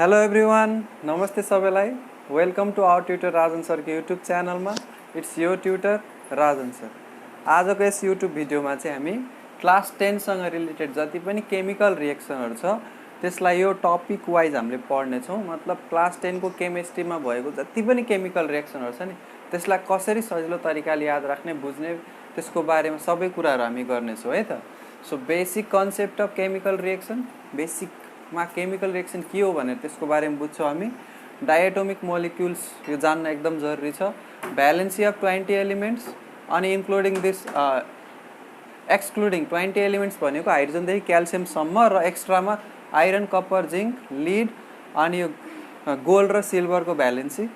Hello everyone, नमस्ते सबैलाई। Welcome to our tutor Rajan सरको युट्युब च्यानलमा। It's your tutor Rajan sir. आजको यस युट्युब भिडियोमा चाहिँ हामी क्लास 10 सँग रिलेटेड जति पनि केमिकल रिएक्सनहरू छ त्यसलाई यो टपिक वाइज हामीले पढ्नेछौँ। मतलब क्लास 10 को केमिस्ट्रीमा भएको जति पनि केमिकल रिएक्सनहरू छ नि त्यसलाई कसरी सजिलो तरिकाले याद राख्ने, बुझ्ने, त्यसको बारेमा सबै कुराहरू हामी गर्नेछौँ है त। So basic concept of chemical reaction, बेसिकमा केमिकल रिएक्सन के हो भनेर त्यसको बारेमा बुझ्छौँ हामी। डायटोमिक मोलिक्युल्स यो जान्न एकदम जरुरी छ। भ्यालेन्सी अफ 20 एलिमेन्ट्स अनि इन्क्लुडिङ दिस एक्सक्लुडिङ 20 एलिमेन्ट्स भनेको हाइड्रोजनदेखि क्याल्सियमसम्म र एक्स्ट्रामा आइरन, कपर, जिङ्क, लिड अनि यो गोल्ड र सिल्भरको भ्यालेन्सी।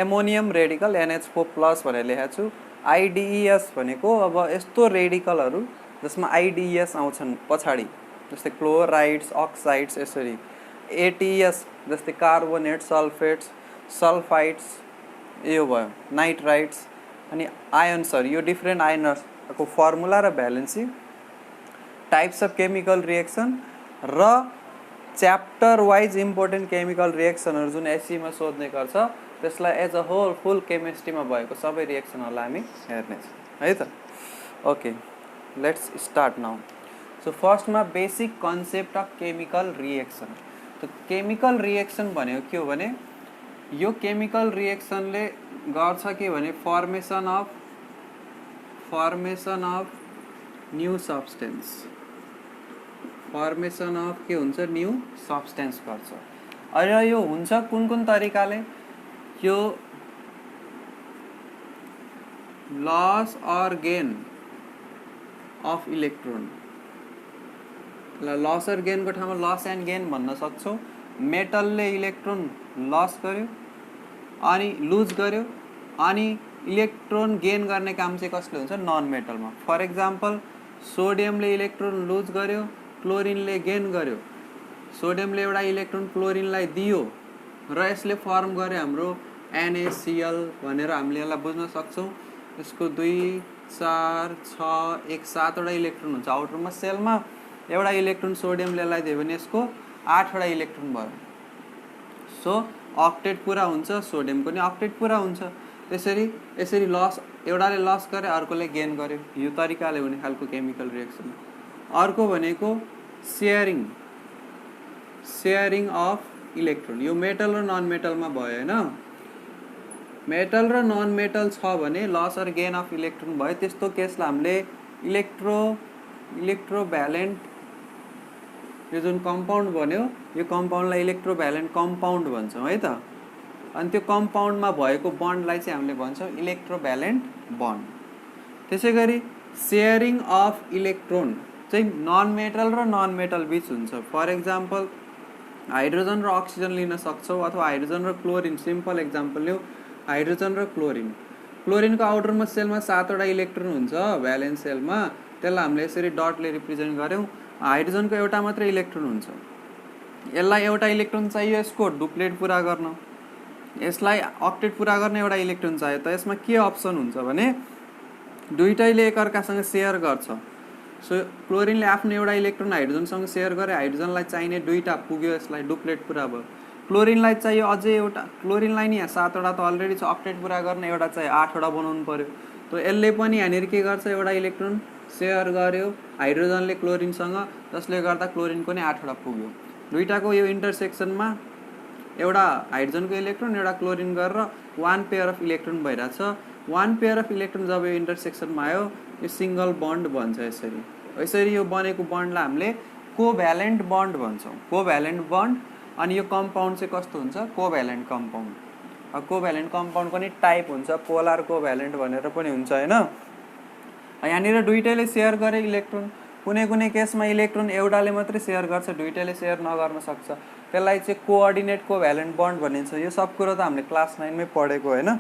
एमोनियम रेडिकल NH4+ भनेर लेखेको छु। IDES भनेको अब यस्तो रेडिकलहरू जसमा IDES आउँछन् पछाडि, जस्तै क्लोराइड्स, अक्साइड्स यसरी। ATS जस्तै कार्बोनेट, सल्फेट्स, सल्फाइड्स, यो भयो नाइट्राइट्स अनि आयन्सहरू। यो डिफ्रेन्ट आयन्सको फर्मुला र valency, types of chemical reaction र च्याप्टर वाइज इम्पोर्टेन्ट केमिकल रिएक्सनहरू जुन एससीमा सोध्ने गर्छ त्यसलाई एज अ होल फुल केमिस्ट्रीमा भएको सबै रिएक्सनहरूलाई हामी हेर्नेछौँ है त। Okay, let's start now. So फर्स्टमा basic concept of chemical reaction. त केमिकल रिएक्सन भनेको के हो भने यो केमिकल रिएक्सनले गर्छ के भने formation of new substance, formation of के हुन्छ न्यू सब्सटेन्स गर्छ। र यो हुन्छ कुन कुन तरिकाले? यो loss or gain of electron, loss or गेनको ठाउँमा लस एन्ड गेन भन्न सक्छौँ। मेटलले इलेक्ट्रोन लस गर्यो अनि लुज गर्यो, अनि इलेक्ट्रोन गेन गर्ने काम चाहिँ कसले हुन्छ? नन मेटलमा। फर इक्जाम्पल सोडियमले इलेक्ट्रोन लुज गर्यो, क्लोरिनले गेन गर्यो। सोडियमले एउटा इलेक्ट्रोन क्लोरिनलाई दियो र यसले फर्म गर्यो हाम्रो NaCl भनेर हामीले यसलाई बुझ्न सक्छौँ। यसको 2, 4, 6, 1, 7वटा इलेक्ट्रोन हुन्छ आउटरमा। सेलमा एउटा इलेक्ट्रोन सोडियमले यसलाई दियो भने यसको 8वटा इलेक्ट्रोन भयो। सो अक्टेट पुरा हुन्छ, सोडियमको नि अक्टेट पुरा हुन्छ। यसरी लस, एउटाले लस गरे अर्कोले गेन गर्यो। यो तरिकाले हुने खालको केमिकल रिएक्सन। अर्को भनेको सेयरिङ अफ इलेक्ट्रोन। यो मेटल र नन मेटलमा भयो हैन। मेटल र नन मेटल छ भने loss or gain of electron भयो। त्यस्तो केसलाई हामीले इलेक्ट्रोभ्यालेन्ट, यो जुन कम्पाउन्ड बन्यो यो कम्पाउन्डलाई इलेक्ट्रोभ्यालेन्ट कम्पाउन्ड भन्छौँ है त। अनि त्यो कम्पाउन्डमा भएको बन्डलाई चाहिँ हामीले भन्छौँ इलेक्ट्रोभ्यालेन्ट बन्ड। त्यसै गरी सेयरिङ अफ इलेक्ट्रोन चाहिँ नन मेटल र नन मेटल बिच हुन्छ। फर इक्जाम्पल हाइड्रोजन र अक्सिजन लिन सक्छौँ, अथवा हाइड्रोजन र क्लोरिन। सिम्पल इक्जाम्पल लियो, हाइड्रोजन र क्लोरिन। क्लोरिनको आउटरमा सेलमा 7वटा इलेक्ट्रोन हुन्छ भ्यालेन्स सेलमा, त्यसलाई हामीले यसरी डटले रिप्रेजेन्ट गऱ्यौँ। हाइड्रोजनको एउटा मात्रै इलेक्ट्रोन हुन्छ, यसलाई एउटा इलेक्ट्रोन चाहियो यसको डुप्लेट पुरा गर्न, यसलाई अक्टेट पुरा गर्ने एउटा इलेक्ट्रोन चाहियो। त यसमा के अप्सन हुन्छ भने दुईटैले एकअर्कासँग सेयर गर्छ। सो क्लोरिनले आफ्नो एउटा इलेक्ट्रोन हाइड्रोजनसँग सेयर गरे, हाइड्रोजनलाई चाहिने 2टा पुग्यो, यसलाई डुप्लेट पुरा भयो। क्लोरिनलाई चाहियो अझै एउटा, क्लोरिनलाई नि यहाँ 7वटा त अलरेडी छ, अक्टेट पुरा गर्ने एउटा चाहियो, 8वटा बनाउनु पर्यो। त यसले पनि यहाँनिर के गर्छ, एउटा इलेक्ट्रोन सेयर गर्यो हाइड्रोजनले क्लोरिनसँग, जसले गर्दा क्लोरिनको नि 8वटा पुग्यो। दुईटाको यो इन्टरसेक्सनमा एउटा हाइड्रोजनको इलेक्ट्रोन एउटा क्लोरिन गरेर 1 पेयर अफ इलेक्ट्रोन भइरहेछ। 1 पेयर अफ इलेक्ट्रोन जब यो इन्टरसेक्सनमा आयो यो सिङ्गल बन्ड भन्छ। यसरी यो बनेको बन्डलाई हामीले कोभ्यालेन्ट बन्ड भन्छौँ, कोभ्यालेन्ट बन्ड। अनि यो कम्पाउन्ड चाहिँ कस्तो हुन्छ? Covalent compound. कोभ्यालेन्ट कम्पाउन्डको नि टाइप हुन्छ, पोलर कोभ्यालेन्ट भनेर पनि हुन्छ हैन। यहाँनिर दुईटैले सेयर गरे इलेक्ट्रोन। कुनै केसमा इलेक्ट्रोन एउटाले मात्रै सेयर गर्छ, दुईटैले सेयर नगर्न सक्छ, त्यसलाई चाहिँ कोअर्डिनेट कोभ्यालेन्ट बन्ड भनिन्छ। यो सब कुरा त हामीले क्लास 9 मै पढेको हैन।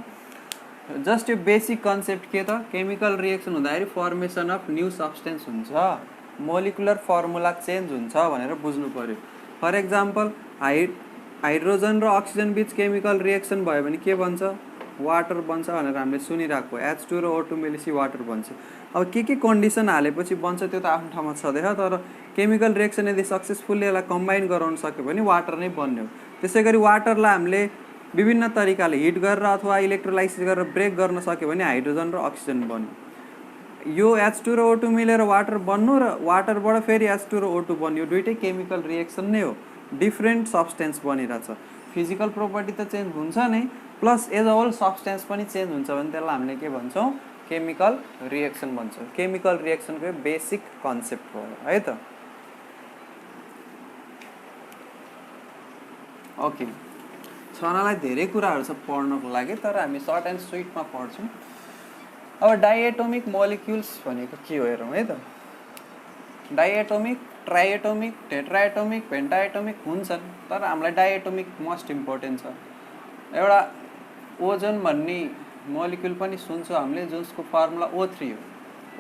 जस्ट यो बेसिक कन्सेप्ट के त, केमिकल रिएक्सन हुँदाखेरि फर्मेसन अफ न्यू सब्सटेन्स हुन्छ, मोलिकुलर फर्मुला चेन्ज हुन्छ भनेर बुझ्नु पर्यो। फर इक्जाम्पल हाइड्रोजन र अक्सिजन बिच केमिकल रिएक्सन भयो भने के बन्छ? वाटर बन्छ भनेर हामीले सुनिरहेको। H2 र O2 मिलेपछि वाटर बन्छ। अब के कन्डिसन हालेपछि बन्छ त्यो त आफ्नो ठाउँमा छँदैछ, तर केमिकल रिएक्सन यदि सक्सेसफुल्ली यसलाई कम्बाइन गराउन सक्यो भने वाटर नै बन्ने हो। त्यसै गरी वाटरलाई हामीले विभिन्न तरिकाले हिट गरेर अथवा इलेक्ट्रोलाइसिस गरेर ब्रेक गर्न सक्यो भने हाइड्रोजन र अक्सिजन बन्यो। यो H2 र O2 मिलेर वाटर बन्नु र वाटरबाट फेरि H2 र O2 बन्यो, दुईटै केमिकल रिएक्सन नै हो, डिफ्रेन्ट सब्सटेन्स बनिरहेछ। फिजिकल प्रोपर्टी त चेन्ज हुन्छ नै, plus as a whole substance पनि चेन्ज हुन्छ भने त्यसलाई हामीले के भन्छौँ, केमिकल रिएक्सन भन्छौँ। केमिकल रिएक्सनको बेसिक कन्सेप्ट हो है त। ओके, छनालाई धेरै कुराहरू छ पढ्नको लागि, तर हामी सर्ट एन्ड स्विटमा पढ्छौँ। अब डाइएटोमिक मोलिक्युल्स भनेको के हो हेरौँ है त। डाइएटोमिक, ट्राइएटोमिक, टेट्राएटोमिक, पेन्टाएटोमिक हुन्छन्, तर हामीलाई डाइएटोमिक मोस्ट इम्पोर्टेन्ट छ। एउटा ओजन भन्ने मोलिक्युल पनि सुन्छौँ हामीले, जसको फर्मुला O3 हो।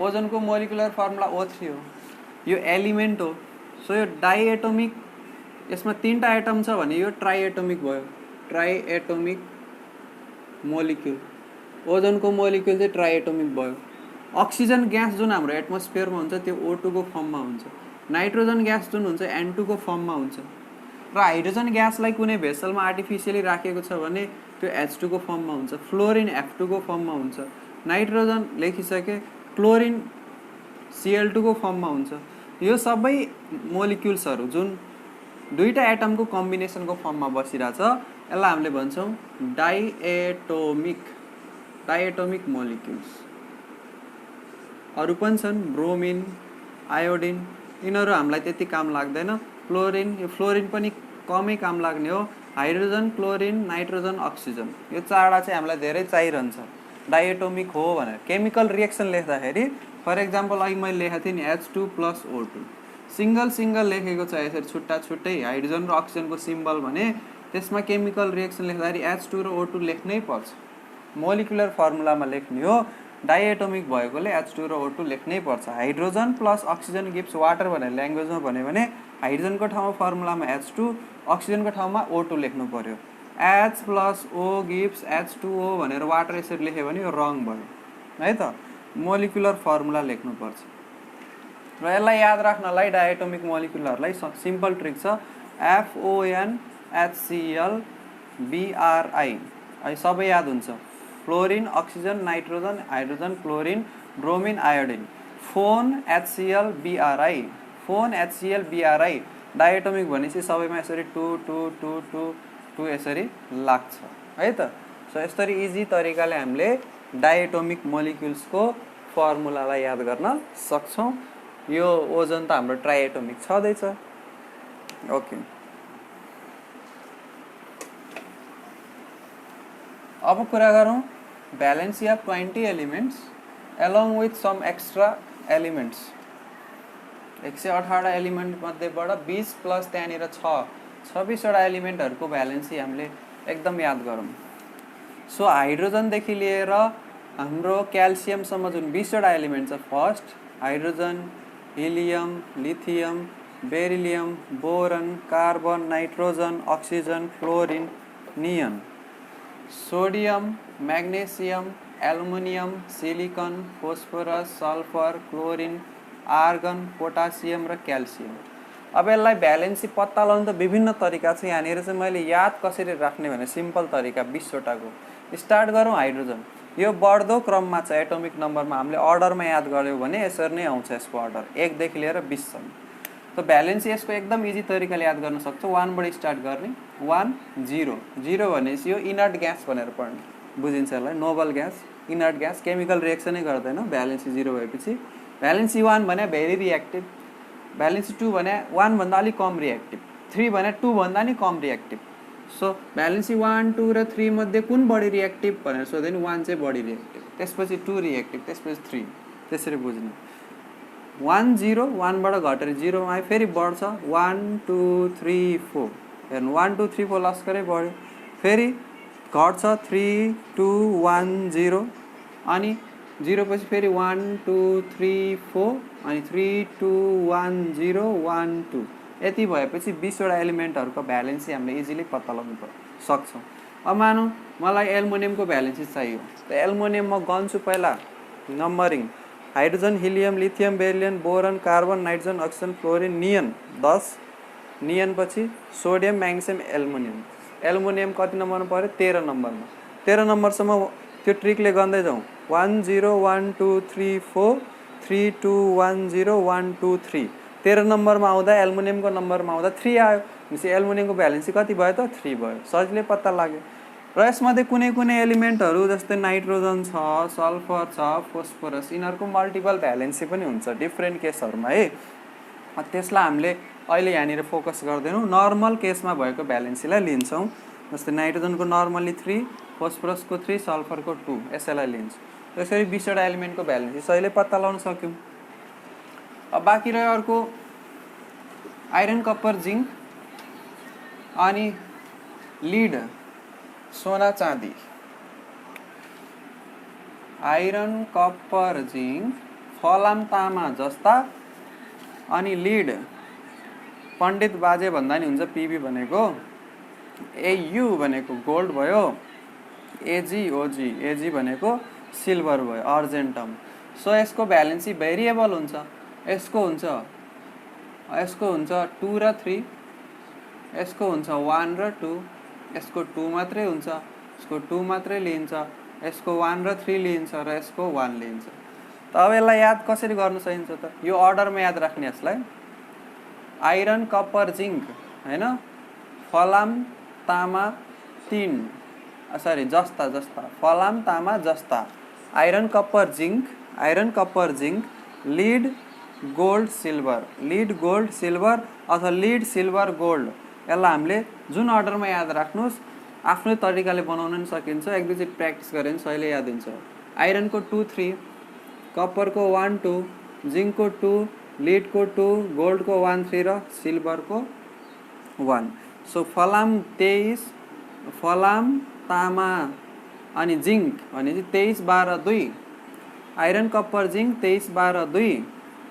ओजनको मोलिकुलर फर्मुला O3 हो। यो एलिमेन्ट हो। सो यो डाइएटोमिक, यसमा 3टा एटम छ भने यो ट्राइएटोमिक भयो, ट्राइएटोमिक मोलिक्युल। ओजनको मोलिक्युल चाहिँ ट्राइएटोमिक भयो। अक्सिजन ग्यास जुन हाम्रो एटमोस्फियरमा हुन्छ त्यो O2 को फर्ममा हुन्छ। नाइट्रोजन ग्यास जुन हुन्छ N2 को फर्ममा हुन्छ। र हाइड्रोजन ग्यासलाई कुनै भेसलमा आर्टिफिसियली राखेको छ भने त्यो H2 को फर्ममा हुन्छ। फ्लोरिन F2 को फर्ममा हुन्छ। नाइट्रोजन लेखिसके, क्लोरिन Cl2 को फर्ममा हुन्छ। यो सबै मोलिक्युल्सहरू जुन दुईटा एटमको कम्बिनेसनको फर्ममा बसिरहेछ, यसलाई हामीले भन्छौँ डाइएटोमिक मोलिक्युल्स। अरू पनि छन्, ब्रोमिन, आयोडिन, यिनीहरू हामीलाई त्यति काम लाग्दैन। फ्लोरिन, यो फ्लोरिन पनि कमै काम लाग्ने हो। हाइड्रोजन, क्लोरिन, नाइट्रोजन, अक्सिजन, यो 4वटा चाहिँ हामीलाई धेरै चाहिरहन्छ डाइएटोमिक हो भनेर। केमिकल रिएक्सन लेख्दाखेरि फर इक्जाम्पल अघि मैले लेखेको थिएँ नि H2 + O2, सिङ्गल लेखेको छ यसरी छुट्टा छुट्टै, हाइड्रोजन र अक्सिजनको सिम्बल भने त्यसमा केमिकल रिएक्सन लेख्दाखेरि H2 र O2 लेख्नै पर्छ। मोलिकुलर फर्मुलामा लेख्ने हो। डाइएटोमिक भएकोले H2 र O2 लेख्नै पर्छ। Hydrogen plus oxygen gives water भनेर ल्याङ्ग्वेजमा भन्यो भने हाइड्रोजनको ठाउँमा फर्मुलामा H2, अक्सिजनको ठाउँमा O2 लेख्नु पर्यो। H + O गिभ्स H2O भनेर वाटर यसरी लेख्यो भने यो रङ भयो है त। मोलिकुलर फर्मुला लेख्नुपर्छ। र यसलाई याद राख्नलाई डाइएटोमिक मोलिकुलहरूलाई सिम्पल ट्रिक छ, FON HCl BRI, सबै याद हुन्छ। Fluorine, oxygen, nitrogen, hydrogen, chlorine, bromine, iodine. Phone HCl BRI, phone HCl BRI। Diatomic भनेपछि सबैमा यसरी 2 2 2 2 2 यसरी लाग्छ है त। सो यसरी इजी तरिकाले हामीले डाइएटोमिक मोलिक्युल्सको फर्मुलालाई याद गर्न सक्छौँ। यो ओजन त हाम्रो ट्राइएटोमिक छँदैछ। ओके, अब कुरा गरौँ valency of 20 elements along with some extra elements. 118 element मध्येबाट 20 प्लस त्यहाँनिर 26वटा एलिमेन्टहरूको भ्यालेन्सी हामीले एकदम याद गरौँ। सो हाइड्रोजनदेखि लिएर हाम्रो क्याल्सियमसम्म जुन 20वटा एलिमेन्ट छ, first hydrogen, helium, lithium, beryllium, boron, carbon, nitrogen, oxygen, fluorine, neon, sodium, magnesium, aluminium, silicon, phosphorus, sulphur, chlorine, argon, potassium र क्याल्सियम। अब यसलाई भ्यालेन्सी पत्ता लगाउनु त विभिन्न तरिका छ। यहाँनिर चाहिँ मैले याद कसरी राख्ने भने सिम्पल तरिका 20वटाको। स्टार्ट गरौँ हाइड्रोजन। यो बढ्दो क्रममा छ एटोमिक नम्बरमा, हामीले अर्डरमा याद गऱ्यौँ भने यसरी नै आउँछ यसको अर्डर, 1 देखि लिएर 20सम्म। त भ्यालेन्सी यसको एकदम इजी तरिकाले याद गर्न सक्छौँ। 1 बाट स्टार्ट गर्ने, 1 0 0 भनेपछि यो इनर्ट ग्यास भनेर पढ्ने, बुझिन्छ यसलाई, noble gas, inert gas, chemical रिएक्सनै गर्दैन भ्यालेन्सी 0 भएपछि। भ्यालेन्सी 1 भने भेरी रिएक्टिभ, भ्यालेन्सी 2 भने 1 भन्दा अलिक कम रिएक्टिभ, 3 भने 2 भन्दा नि कम रिएक्टिभ। सो भ्यालेन्सी 1 2 र 3 मध्ये कुन बढी रिएक्टिभ भनेर सोध्यो भने 1 चाहिँ बढी रिएक्टिभ, त्यसपछि 2 रिएक्टिभ, त्यसपछि 3, त्यसरी बुझ्ने। 1 0 1 बाट घटेर 0 मा आयो, फेरि बढ्छ 1 2 3 4, हेर्नु 1 2 3 4 लस्करै बढ्यो, फेरि घट्छ 3 2 1 0, अनि 0 पछि फेरि 1 2 3 4, अनि 3 2 1 0 1 2, यति भएपछि 20वटा एलिमेन्टहरूको भ्यालेन्सी हामीले इजिली पत्ता लगाउन सक्छौँ। अब मानौँ मलाई एल्युमिनियमको भ्यालेन्सी चाहियो, त एल्युमिनियम म गन्छु पहिला numbering hydrogen, helium, lithium, beryllium, boron, carbon, nitrogen, oxygen, fluorine, neon 10। Neon पछि सोडियम, म्याग्नेसियम, एल्युमिनियम। एल्युमिनियम कति नम्बरमा पर्यो? 13 नम्बरमा। 13 नम्बरसम्म त्यो ट्रिकले गर्दै जाउँ। 1 0 1 2 3 4 3 2 1 0 1 2 3। 13 नम्बरमा आउँदा एल्युमिनियमको नम्बरमा आउँदा 3 आयो भनेपछि एल्युमिनियमको भ्यालेन्सी कति भयो त? 3 भयो। सजिलै पत्ता लाग्यो। र यसमध्ये कुनै कुनै एलिमेन्टहरू जस्तै नाइट्रोजन छ, सल्फर छ, फोस्फरस, यिनीहरूको मल्टिपल भ्यालेन्सी पनि हुन्छ डिफ्रेन्ट केसहरूमा है। त्यसलाई हामीले अहिले यहाँनिर फोकस गर्दैनौँ, नर्मल केसमा भएको भ्यालेन्सीलाई लिन्छौँ। जस्तै नाइट्रोजनको नर्मली 3, फोस्फरसको 3, सल्फरको 2, यसैलाई लिन्छ। त्यसरी 20वटा एलिमेन्टको भ्यालेन्सी सहिले पत्ता लगाउन सक्यौँ। अब बाँकी रह्यो अर्को आइरन, कपर, जिङ्क अनि लिड, सोना, चाँदी। आइरन, कपर, जिङ्क, फलाम, तामा जस्ता अनि लिड पण्डित बाजे भन्दा नि हुन्छ। पिबी भनेको, एयु भनेको गोल्ड भयो, एजी ओजी, एजी भनेको सिल्भर भयो, अर्जेन्टम। सो यसको भ्यालेन्सी भेरिएबल हुन्छ। यसको हुन्छ 2 र 3, यसको हुन्छ 1 र 2, यसको 2 मात्रै हुन्छ, यसको 2 मात्रै लिन्छ, यसको 1 र 3 लिन्छ र यसको 1 लिन्छ। त अब यसलाई याद कसरी गर्न सकिन्छ त? यो अर्डरमा याद राख्ने यसलाई। आइरन, कपर, जिङ्क हैन, फलाम, तामा 3, जस्ता फलाम, तामा जस्ता, iron, copper, zinc, lead, gold, silver, lead, gold, silver अथवा लिड, सिल्भर, गोल्ड। यसलाई हामीले जुन अर्डरमा याद राख्नुहोस्, आफ्नै तरिकाले बनाउन पनि सकिन्छ। एक दुईचोटि प्र्याक्टिस गऱ्यो भने सहिले याद हुन्छ। आइरनको 2 3, कपरको 1 2, जिङ्कको 2, लिडको 2, गोल्डको 1 3 र सिल्भरको 1। सो फलाम 23, फलाम, तामा अनि जिङ्क भनेपछि 23 12 2, iron, copper, zinc 23 12 2,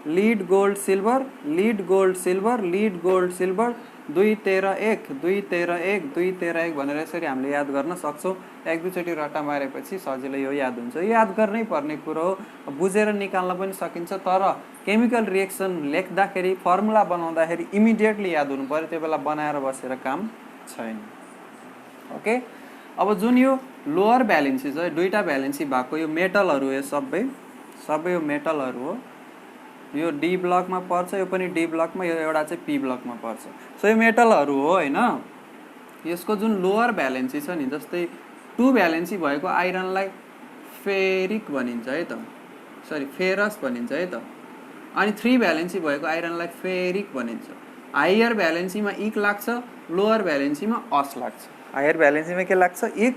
lead, gold, silver, lead, gold, silver, lead, gold, silver 2 13 1, 2 13 1, 2 13 1 भनेर यसरी हामीले याद गर्न सक्छौँ। एक दुईचोटि रट्टा मारेपछि सजिलै यो याद हुन्छ। यो याद गर्नै पर्ने कुरो हो, बुझेर निकाल्न पनि सकिन्छ। तर केमिकल रिएक्सन लेख्दाखेरि, फर्मुला बनाउँदाखेरि इमिडिएटली याद हुनु पर्यो, त्यो बेला बनाएर बसेर काम छैन। ओके, अब जुन यो लोअर भ्यालेन्सी छ, दुईटा भ्यालेन्सी भएको यो मेटलहरू हो, सबै यो मेटलहरू हो। यो डी ब्लकमा पर्छ, यो पनि डी ब्लकमा, यो एउटा चाहिँ पी ब्लकमा पर्छ। सो यो मेटलहरू हो हैन। यसको जुन लोअर भ्यालेन्सी छ नि, जस्तै 2 भ्यालेन्सी भएको आइरनलाई फेरिक भनिन्छ है त, फेरस भनिन्छ है त। अनि 3 भ्यालेन्सी भएको आइरनलाई फेरिक भनिन्छ। हायर भ्यालेन्सीमा इक लाग्छ, लोअर भ्यालेन्सीमा अस लाग्छ। हायर भ्यालेन्सीमा के लाग्छ? इक,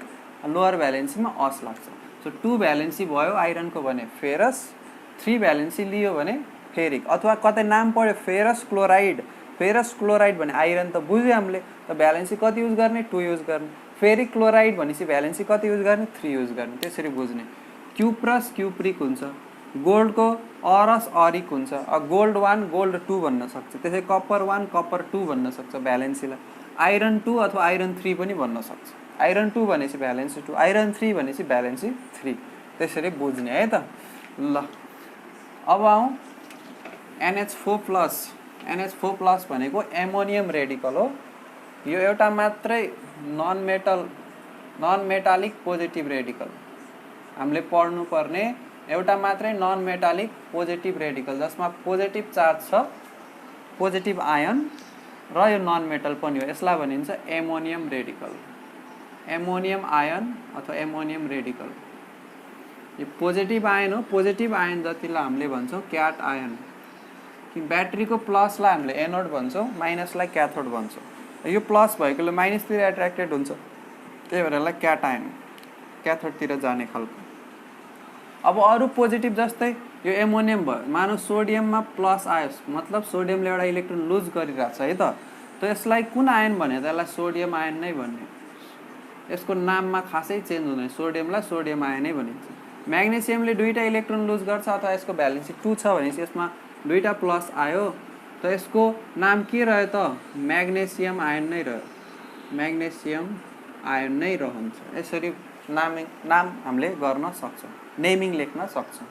लोअर भ्यालेन्सीमा अस लाग्छ। सो 2 भ्यालेन्सी भयो आइरनको भने फेरस, 3 भ्यालेन्सी लियो भने फेरिक, अथवा कतै नाम पढ्यो फेरस क्लोराइड। फेरस क्लोराइड भने आइरन त बुझ्यो हामीले, त भ्यालेन्सी कति युज गर्ने? 2 युज गर्ने। फेरिक क्लोराइड भनेपछि भ्यालेन्सी कति युज गर्ने? 3 युज गर्ने। त्यसरी बुझ्ने। क्युप्रस क्युप्रिक हुन्छ, गोल्डको अरस अरिक हुन्छ। गोल्ड 1 गोल्ड 2 भन्न सक्छ। त्यसै कपर 1 कपर 2 भन्न सक्छ भ्यालेन्सीलाई। आइरन 2 अथवा आइरन 3 पनि भन्न सक्छ। आइरन 2 भनेपछि भ्यालेन्सी 2, आइरन 3 भनेपछि भ्यालेन्सी 3। त्यसरी बुझ्ने है त। ल अब आउँ NH4+। NH4+ भनेको एमोनियम रेडिकल हो। यो एउटा मात्रै नन मेटालिक पोजिटिभ रेडिकल। हामीले पढ्नु पर्ने एउटा मात्रै नन मेटालिक पोजिटिभ रेडिकल जसमा पोजिटिभ चार्ज छ, पोजिटिभ आयन र यो नन मेटल पनि हो। यसलाई भनिन्छ एमोनियम रेडिकल, एमोनियम आयन अथवा एमोनियम रेडिकल। यो पोजिटिभ आयन हो। पोजिटिभ आयन जतिलाई हामीले भन्छौँ क्याट आयन। कि ब्याट्रीको प्लसलाई हामीले एनोड भन्छौँ, माइनसलाई क्याथोड भन्छौँ। यो प्लस भएकोले माइनसतिर एट्र्याक्टेड हुन्छ, त्यही भएर यसलाई क्याट आयन, क्याथोडतिर जाने खालको। अब अरू पोजिटिभ जस्तै यो एमोनियम भयो, मानव सोडियममा प्लस आयो, मतलब सोडियमले एउटा इलेक्ट्रोन लुज गरिरहेछ है त। यसलाई कुन आयन भने त यसलाई सोडियम आयन नै भन्ने। यसको नाममा खासै चेन्ज हुँदैन, सोडियमलाई सोडियम आयन नै भनिन्छ। म्याग्नेसियमले 2टा इलेक्ट्रोन लुज गर्छ अथवा यसको भ्यालेन्सी 2 छ भनेपछि यसमा 2टा प्लस आयो, त यसको नाम के रह्यो त? म्याग्नेसियम आयन नै रह्यो, म्याग्नेसियम आयन नै रहन्छ। यसरी नाम हामीले गर्न सक्छौँ, नेमिङ लेख्न सक्छौँ।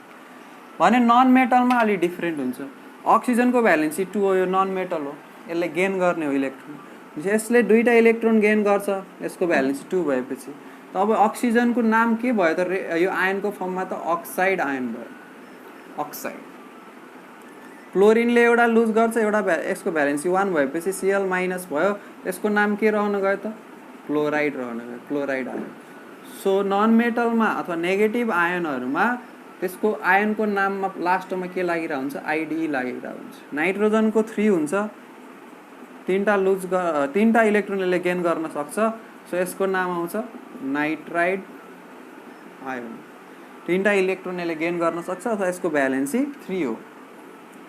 भने नन मेटलमा अलि डिफ्रेन्ट हुन्छ। अक्सिजनको भ्यालेन्सी 2 हो, यो नन मेटल हो, यसले गेन गर्ने हो इलेक्ट्रोन। यसले दुईटा इलेक्ट्रोन गेन गर्छ, यसको भ्यालेन्सी 2 भएपछि। त अब अक्सिजनको नाम के भयो त? यो आयनको फर्ममा त अक्साइड आयन भयो, अक्साइड। क्लोरिनले एउटा लुज गर्छ, एउटा यसको भ्यालेन्सी 1 भएपछि Cl- भयो, यसको नाम के रहन गयो त? क्लोराइड रहन गयो, क्लोराइड आयन। सो नन मेटलमा अथवा नेगेटिभ आयनहरूमा त्यसको आयनको नाममा लास्टमा के लागिरहेको हुन्छ? आइडी लागिरहेको हुन्छ। नाइट्रोजनको 3 हुन्छ, तीनटा इलेक्ट्रोनले गेन गर्न सक्छ, सो यसको नाम आउँछ नाइट्राइड आयन। तीनटा इलेक्ट्रोनले गेन गर्न सक्छ अथवा यसको भ्यालेन्सी 3 हो।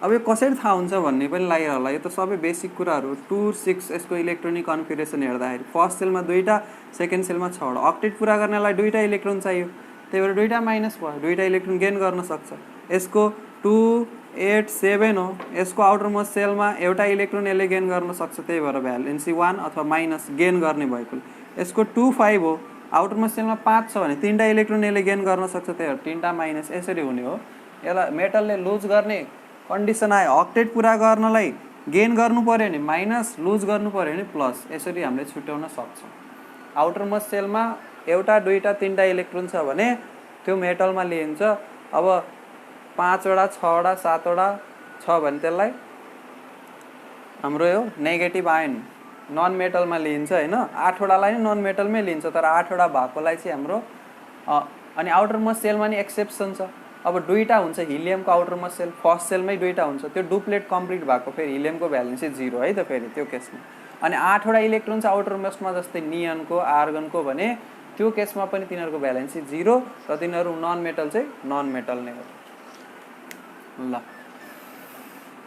अब यो कसरी थाहा हुन्छ भन्ने पनि लागिरहला होला। यो त सबै बेसिक कुराहरू। 2, 6 यसको इलेक्ट्रोनिक कन्फिगरेसन हेर्दाखेरि फर्स्ट सेलमा 2टा, सेकेन्ड सेलमा 6वटा। अक्टेट पुरा गर्नलाई 2टा इलेक्ट्रोन चाहियो, त्यही भएर 2टा माइनस भयो, 2टा इलेक्ट्रोन गेन गर्न सक्छ। यसको 2, 8, 7 हो, यसको आउटर मोस्ट सेलमा एउटा इलेक्ट्रोन यसले गेन गर्न सक्छ, त्यही भएर भ्यालेन्सी 1 अथवा माइनस गेन गर्ने भएको। यसको 2, 5 हो, आउटर मोस्ट सेलमा 5 छ भने 3टा इलेक्ट्रोन यसले गेन गर्न सक्छ, त्यही भएर 3टा माइनस यसरी हुने हो। यसलाई मेटलले लुज गर्ने कन्डिसन आयो, अक्टेट पुरा गर्नलाई गेन गर्नु पर्यो भने माइनस, लुज गर्नु पर्यो भने प्लस, यसरी हामीले छुट्याउन सक्छौँ। आउटर मोस्ट सेलमा एउटा, 2टा, 3टा इलेक्ट्रोन छ भने त्यो मेटलमा लिइन्छ। अब 5वटा, 6वटा, 7वटा छ भने त्यसलाई हाम्रो यो नेगेटिभ आयन नन मेटलमा लिइन्छ होइन। 8वटालाई नै नन मेटलमै लिइन्छ, तर 8वटा भएकोलाई चाहिँ हाम्रो अनि आउटर मोस्ट सेलमा नि एक्सेप्सन छ। अब 2टा हुन्छ हिलियमको आउटर मोस्ट सेल, फर्स्ट सेलमै 2टा हुन्छ, त्यो डुप्लेट कम्प्लिट भएको फेरि हिलियमको भ्यालेन्सी 0 है त फेरि त्यो केसमा। अनि 8वटा इलेक्ट्रोन छ आउटर मोस्टमा, जस्तै नियनको, आर्गनको भने त्यो केसमा पनि तिनीहरूको भ्यालेन्सी 0 र तिनीहरू नन मेटल चाहिँ नन मेटल नै हो। ल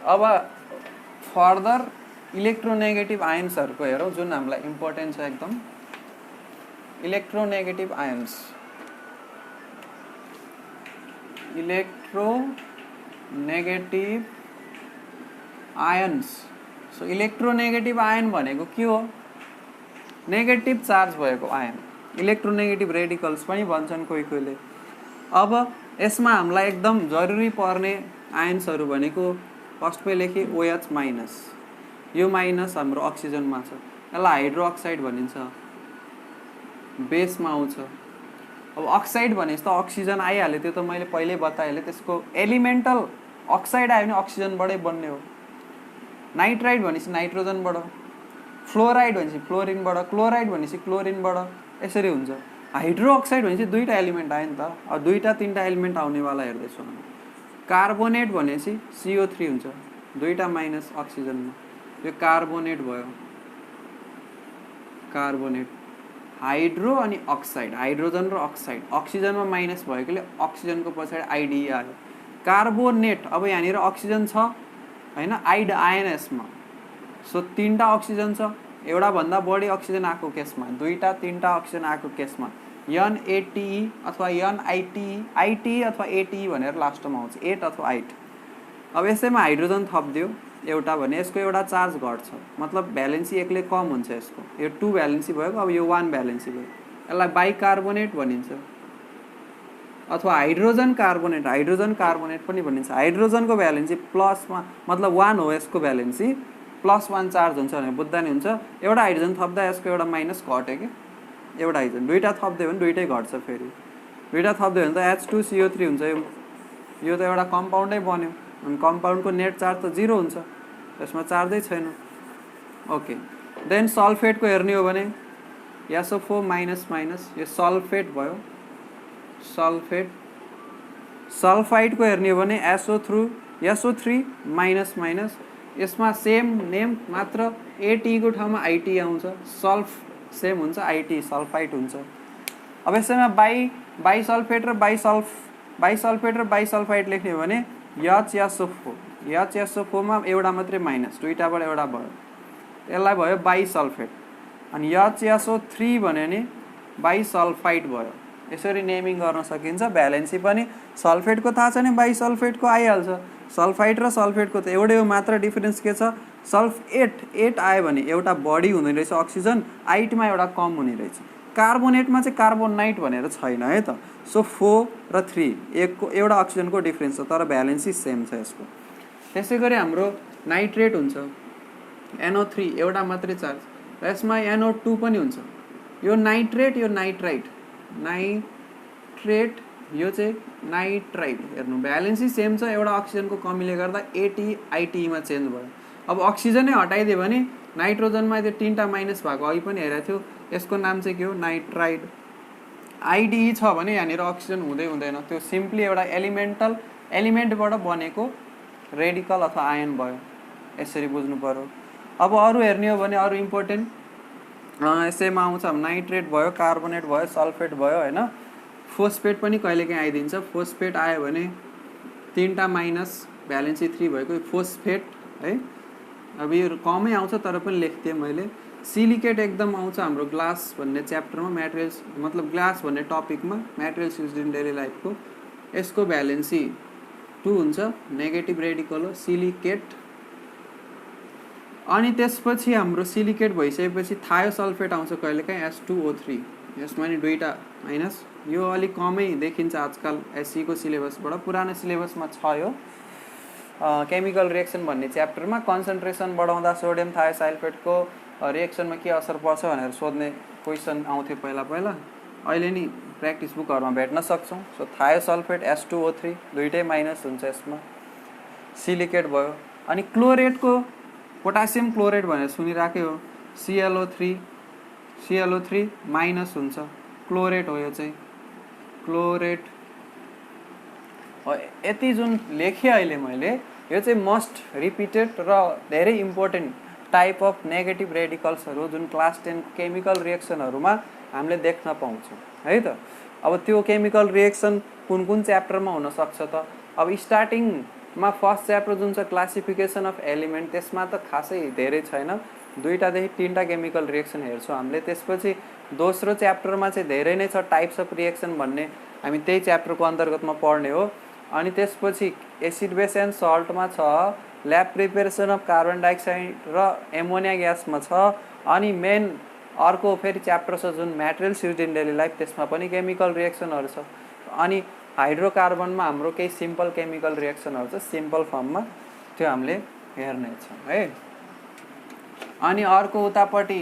अब फर्दर इलेक्ट्रोनेगेटिभ आयन्सहरूको हेरौँ, जुन हामीलाई इम्पोर्टेन्ट छ एकदम। Electronegative ions, electronegative ions. So electronegative ion भनेको के हो? नेगेटिभ चार्ज भएको आयन, इलेक्ट्रोनेगेटिभ रेडिकल्स पनि भन्छन् कोही कोहीले। अब यसमा हामीलाई एकदम जरुरी पर्ने आयन्सहरू भनेको फर्स्टमै लेखेँ OH-। यो माइनस हाम्रो अक्सिजनमा छ, यसलाई हाइड्रोक्साइड भनिन्छ, बेसमा आउँछ। अब अक्साइड भनेपछि त अक्सिजन आइहाल्यो, त्यो त मैले पहिल्यै बताइहालेँ। त्यसको एलिमेन्टल अक्साइड आयो भने अक्सिजनबाटै बन्ने हो। नाइट्राइड भनेपछि नाइट्रोजनबाट, फ्लोराइड भनेपछि फ्लोरिनबाट, क्लोराइड भनेपछि क्लोरिनबाट, यसरी हुन्छ। हाइड्रोक्साइड भनेपछि 2टा एलिमेन्ट आयो नि त। अब 2टा 3टा एलिमेन्ट आउनेवाला हेर्दैछौँ हामी। कार्बोनेट भनेपछि CO3 हुन्छ, 2टा माइनस अक्सिजनमा, यो कार्बोनेट भयो, कार्बोनेट। हाइड्रो अनि अक्साइड, हाइड्रोजन र अक्साइड, अक्सिजनमा माइनस भएकोले अक्सिजनको पछाडि आइडी आयो, कार्बोनेट। अब यहाँनिर अक्सिजन छ होइन, आइड आएन यसमा, सो 3टा अक्सिजन छ, एउटा भन्दा बढी अक्सिजन आएको केसमा, 2टा 3टा अक्सिजन आएको केसमा NATE अथवा NITE, ITE अथवा ATE भनेर लास्टमा आउँछ, 8 अथवा 8। अब यसैमा हाइड्रोजन थपिदियो एउटा भने यसको एउटा चार्ज घट्छ, मतलब भ्यालेन्सी एकले कम हुन्छ यसको। यो 2 भ्यालेन्सी भएको, अब यो 1 भ्यालेन्सी भयो, यसलाई बाइकार्बोनेट भनिन्छ अथवा हाइड्रोजन कार्बोनेट, हाइड्रोजन कार्बोनेट पनि भनिन्छ। हाइड्रोजनको भ्यालेन्सी प्लसमा, मतलब 1 हो, यसको भ्यालेन्सी +1 चार्ज हुन्छ भने बुझ्दा नि हुन्छ। एउटा हाइड्रोजन थप्दा यसको एउटा माइनस घट्यो कि, एउटा हाइड्रोजन, 2टा थप्दियो भने 2टै घट्छ, फेरि 2टा थप्दियो भने त H2CO3 हुन्छ। यो त एउटा कम्पाउन्डै बन्यो, अनि कम्पाउन्डको नेट चार्ज त 0 हुन्छ, यसमा चार्जै छैन। ओके, देन सल्फेटको हेर्ने हो भने SO4 माइनस, यो सल्फेट भयो, सल्फेट। सल्फाइडको हेर्ने हो भने SO3 माइनस, यसमा सेम नेम, मात्र ATE को ठाउँमा ITE आउँछ, सल्फ सेम हुन्छ, ITE सल्फाइड हुन्छ। अब यसैमा बाइसल्फेट र बाइसल्फाइड लेख्ने हो भने HSO4 मा एउटा मात्रै माइनस, 2टाबाट एउटा भयो, यसलाई भयो बाइसल्फेट। अनि HSO3 भन्यो भने बाइसल्फाइड भयो। यसरी नेमिङ गर्न सकिन्छ। भ्यालेन्सी पनि सल्फेटको थाहा छ भने बाइसल्फेटको आइहाल्छ, सल्फाइड र सल्फेटको त एउटै हो, मात्र डिफरेन्स के छ? सल्फेट 8 आयो भने एउटा बढी हुने रहेछ अक्सिजन, 8मा एउटा कम हुने रहेछ। कार्बोनेटमा चाहिँ कार्बोनाइट भनेर छैन है त। सो 4 र 3 एकको एउटा अक्सिजनको डिफ्रेन्स छ तर भ्यालेन्सी सेम छ यसको। त्यसै गरी हाम्रो नाइट्रेट हुन्छ NO3 एउटा मात्रै चार्ज र यसमा NO2 पनि हुन्छ। यो नाइट्रेट यो नाइट्राइट यो चाहिँ नाइट्राइट हेर्नु भ्यालेन्सी सेम छ, एउटा अक्सिजनको कमीले गर्दा AT मा चेन्ज भयो। अब अक्सिजनै हटाइदियो भने नाइट्रोजनमा त्यो 3टा माइनस भएको अघि पनि हेरेको थियो, यसको नाम चाहिँ के हो नाइट्राइड। IDE छ भने यहाँनिर अक्सिजन हुँदै हुँदैन, त्यो सिम्पली एउटा एलिमेन्टबाट बनेको रेडिकल अथवा आयन भयो, यसरी बुझ्नु पर्यो। अब अरू हेर्ने हो भने अरू इम्पोर्टेन्ट यसैमा आउँछ नाइट्रेट भयो, कार्बोनेट भयो, सल्फेट भयो हैन। फोस्फेट पनि कहिलेकाहीँ आइदिन्छ। फोस्फेट आयो भने 3टा माइनस भ्यालेन्सी 3 भएको फोस्फेट है। अब यो कमै आउँछ तर पनि लेख्थेँ मैले। सिलिकेट एकदम आउँछ हाम्रो ग्लास भन्ने च्याप्टरमा, म्याटेरियल्स मतलब ग्लास भन्ने टपिकमा, म्याटेरियल्स युज्ड इन डेली लाइफको। यसको भ्यालेन्सी 2 हुन्छ, नेगेटिभ रेडिकल हो सिलिकेट। अनि त्यसपछि हाम्रो सिलिकेट भइसकेपछि थायोसल्फेट आउँछ कहिलेकाहीँ S2O3, यसमा नि 2टा माइनस। यो अलिक कमै देखिन्छ आजकल SE को सिलेबसबाट, पुरानो सिलेबसमा छ यो केमिकल रिएक्सन भन्ने च्याप्टरमा। कन्सन्ट्रेसन बढाउँदा सोडियम थायोसल्फेटको रिएक्सनमा के असर पर्छ भनेर सोध्ने क्वेसन आउँथ्यो पहिला पहिला, अहिले नि प्र्याक्टिस बुकहरूमा भेट्न सक्छौँ। सो थायोसल्फेट S2O3 दुईटै माइनस हुन्छ यसमा, सिलिकेट भयो। अनि क्लोरेटको पोटासियम क्लोरेट भनेर सुनिराकै हो, ClO3 माइनस हुन्छ, क्लोरेट हो यो चाहिँ क्लोरेट। यति जुन लेखेँ अहिले मैले यो चाहिँ मस्ट रिपिटेड र धेरै इम्पोर्टेन्ट टाइप अफ नेगेटिभ रेडिकल्सहरू जुन क्लास 10 केमिकल रिएक्सनहरूमा हामीले देख्न पाउँछौँ है त। अब त्यो केमिकल रिएक्सन कुन कुन च्याप्टरमा हुनसक्छ त? अब स्टार्टिङमा फर्स्ट च्याप्टर जुन छ क्लासिफिकेसन अफ एलिमेन्ट, त्यसमा त खासै धेरै छैन, 2टादेखि 3टा केमिकल रिएक्सन हेर्छौँ हामीले। त्यसपछि दोस्रो च्याप्टरमा चाहिँ धेरै नै छ, टाइप्स अफ रिएक्सन भन्ने हामी त्यही च्याप्टरको अन्तर्गतमा पढ्ने हो। अनि त्यसपछि एसिड बेस एन्ड सल्टमा छ, lab preparation of carbon dioxide र एमोनिया ग्यासमा छ। अनि मेन अर्को फेरि च्याप्टर छ जुन म्याटेरियल्स युज्ड इन डेली लाइफ, त्यसमा पनि केमिकल रिएक्सनहरू छ। अनि हाइड्रोकार्बनमा हाम्रो केही सिम्पल केमिकल रिएक्सनहरू छ सिम्पल फर्ममा, त्यो हामीले हेर्नेछौँ है। अनि अर्को उतापट्टि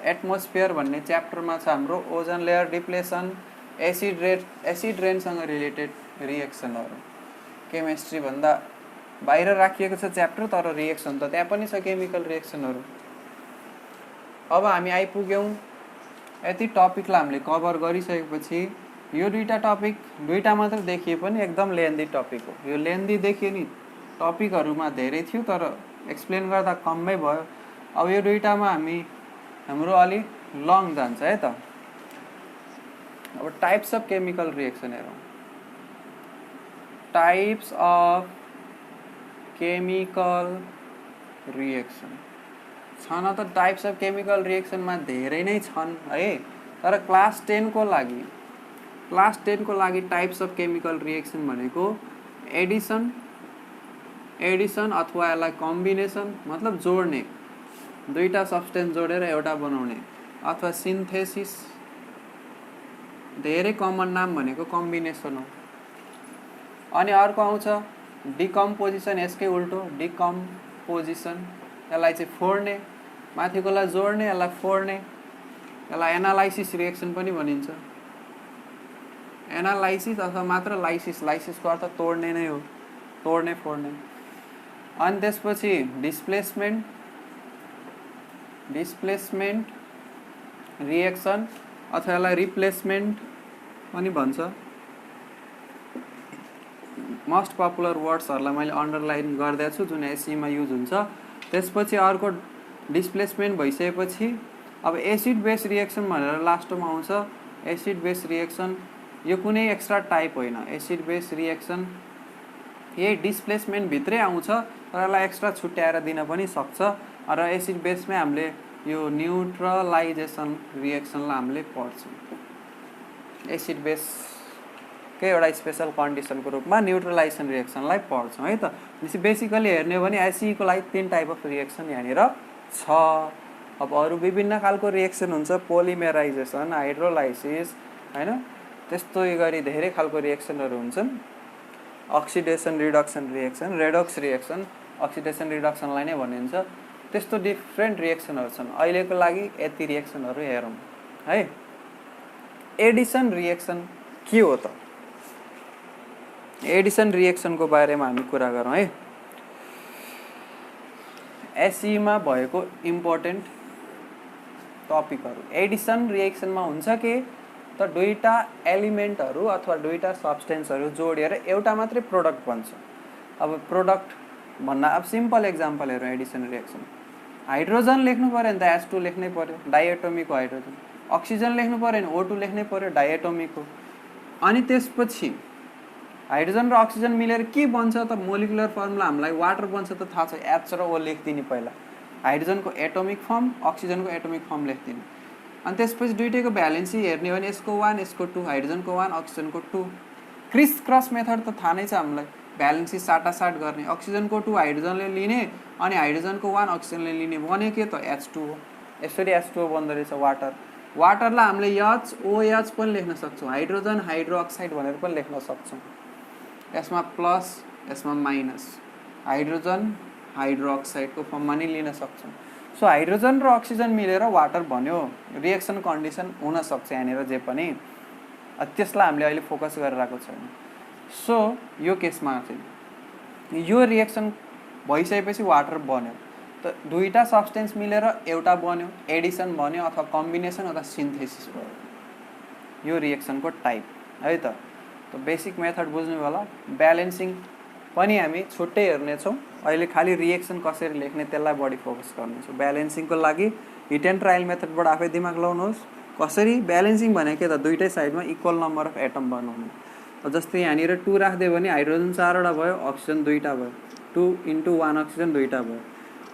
एटमोस्फियर भन्ने च्याप्टरमा छ हाम्रो ओजन लेयर डिप्लेसन, एसिड रेनसँग रिलेटेड रिएक्सनहरू। केमिस्ट्री भन्दा बाहिर राखिएको छ च्याप्टर, तर रिएक्सन त त्यहाँ पनि छ केमिकल रिएक्सनहरू। अब हामी आइपुग्यौँ यति टपिकलाई हामीले कभर गरिसकेपछि, यो 2टा टपिक 2टा मात्र देखिए पनि एकदम लेन्दी टपिक हो। यो लेन्दी देखिए नि, टपिकहरूमा धेरै थियो तर एक्सप्लेन गर्दा कमै भयो। अब यो 2टामा हाम्रो अलि लङ जान्छ है त। अब टाइप्स अफ केमिकल रिएक्सन हेरौँ। टाइप्स अफ केमिकल रिएक्सन छन् त, टाइप्स अफ केमिकल रिएक्सनमा धेरै नै छन् है। तर क्लास 10 को लागि टाइप्स अफ केमिकल रिएक्सन भनेको एडिसन अथवा यसलाई कम्बिनेसन मतलब जोड्ने, 2टा सब्स्टेन्स जोडेर एउटा बनाउने, अथवा सिन्थेसिस, धेरै कमन नाम भनेको कम्बिनेसन हो। अनि अर्को आउँछ डिकम्पोजिसन, यसकै उल्टो डिकम्पोजिसन, यसलाई चाहिँ फोड्ने, माथिकोलाई जोड्ने, यसलाई फोड्ने, यसलाई एनालाइसिस रिएक्सन पनि भनिन्छ। एनालाइसिस अथवा मात्र लाइसिसको अर्थ तोड्ने नै हो, तोड्ने फोड्ने। अनि त्यसपछि डिस्प्लेसमेन्ट रिएक्सन अथवा यसलाई रिप्लेसमेन्ट पनि भन्छ। मोस्ट पपुलर वर्ड्सहरूलाई मैले अन्डरलाइन गरिदिएको छु जुन एसईमा युज हुन्छ। त्यसपछि अर्को डिस्प्लेसमेन्ट भइसकेपछि अब एसिड बेस रिएक्सन भनेर लास्टमा आउँछ। एसिड बेस रिएक्सन यो कुनै एक्स्ट्रा टाइप होइन, एसिड बेस रिएक्सन यही डिस्प्लेसमेन्ट भित्रै आउँछ, तर यसलाई एक्स्ट्रा छुट्याएर दिन पनि सक्छ। र एसिड बेसमै हामीले यो न्युट्रलाइजेसन रिएक्सनलाई हामीले पढ्छौँ। एसिड बेसकै एउटा स्पेसल कन्डिसनको रूपमा न्युट्रलाइजेसन रिएक्सनलाई पढ्छौँ है त। बेसिकली हेर्ने हो भने एसईको लागि 3 टाइप अफ रिएक्सन यहाँनिर छ। अब अरू विभिन्न खालको रिएक्सन हुन्छ, पोलिमेराइजेसन, हाइड्रोलाइसिस हैन, त्यस्तो गरी धेरै खालको रिएक्सनहरू हुन्छन्। Oxidation reduction reaction, redox reaction, oxidation रिडक्सनलाई नै भनिन्छ। त्यस्तो डिफ्रेन्ट रिएक्सनहरू छन्। अहिलेको लागि यति रिएक्सनहरू हेरौँ है। एडिसन रिएक्सन के हो त? एडिसन रिएक्सनको बारेमा हामी कुरा गरौँ है। एसईमा भएको इम्पोर्टेन्ट टपिकहरू। एडिसन रिएक्सनमा हुन्छ के त दुईटा एलिमेन्टहरू अथवा दुईटा सब्स्टेन्सहरू जोडेर एउटा मात्रै प्रोडक्ट बन्छ। अब प्रोडक्ट भन्न अब सिम्पल एक्जाम्पल हेरौँ एडिसन रिएक्सन। हाइड्रोजन लेख्नु पर्यो भने त H2 लेख्नै पर्यो, डाइएटोमिक हो हाइड्रोजन। अक्सिजन लेख्नु पर्यो भने O2 लेख्नै पर्यो, डाइएटोमिक हो। अनि त्यसपछि हाइड्रोजन र अक्सिजन मिलेर के बन्छ त? मोलिकुलर फर्मुला हामीलाई वाटर बन्छ त थाहा छ, H र O लेखिदिने पहिला। हाइड्रोजनको एटोमिक फर्म, अक्सिजनको एटोमिक फर्म लेखिदिने। अनि त्यसपछि दुईटैको भ्यालेन्सी हेर्ने हो भने यसको 1 यसको 2, हाइड्रोजनको 1 अक्सिजनको 2। क्रिस क्रस मेथड त थाहा नै छ हामीलाई, भ्यालेन्सी साटासाट गर्ने। अक्सिजनको 2 हाइड्रोजनले लिने अनि हाइड्रोजनको 1 अक्सिजनले लिने, बन्यो के त? H2O। यसरी H2O बन्दो रहेछ वाटर। वाटरलाई हामीले HOH पनि लेख्न सक्छौँ, हाइड्रोजन हाइड्रोक्साइड भनेर पनि लेख्न सक्छौँ। यसमा प्लस यसमा माइनस, हाइड्रोजन हाइड्रोक्साइडको फर्ममा नि लिन सक्छौँ। सो हाइड्रोजन र अक्सिजन मिलेर वाटर बन्यो। रिएक्सन कन्डिसन हुन सक्छ यहाँनिर जे पनि, त्यसलाई हामीले अहिले फोकस गरिरहेको छैन। सो यो केसमा चाहिँ यो रिएक्सन भइसकेपछि वाटर बन्यो त दुईटा सब्स्टेन्स मिलेर एउटा बन्यो, एडिसन बन्यो अथवा कम्बिनेसन अथवा सिन्थेसिस भयो। यो रिएक्सनको टाइप है त। बेसिक मेथड बुझ्नु होला। ब्यालेन्सिङ पनि हामी छुट्टै हेर्नेछौँ। अहिले खालि रिएक्सन कसरी लेख्ने त्यसलाई बढी फोकस गर्नेछौँ। ब्यालेन्सिङको लागि हिट एन्ड ट्रायल मेथडबाट आफै दिमाग लगाउनुहोस्। कसरी ब्यालेन्सिङ भनेको के त? दुईटै साइडमा इक्वल नम्बर अफ एटम बनाउनु। जस्तै यहाँनिर 2 राख्दियो भने हाइड्रोजन 4वटा भयो, अक्सिजन 2टा भयो। 2 × 1 अक्सिजन 2टा भयो।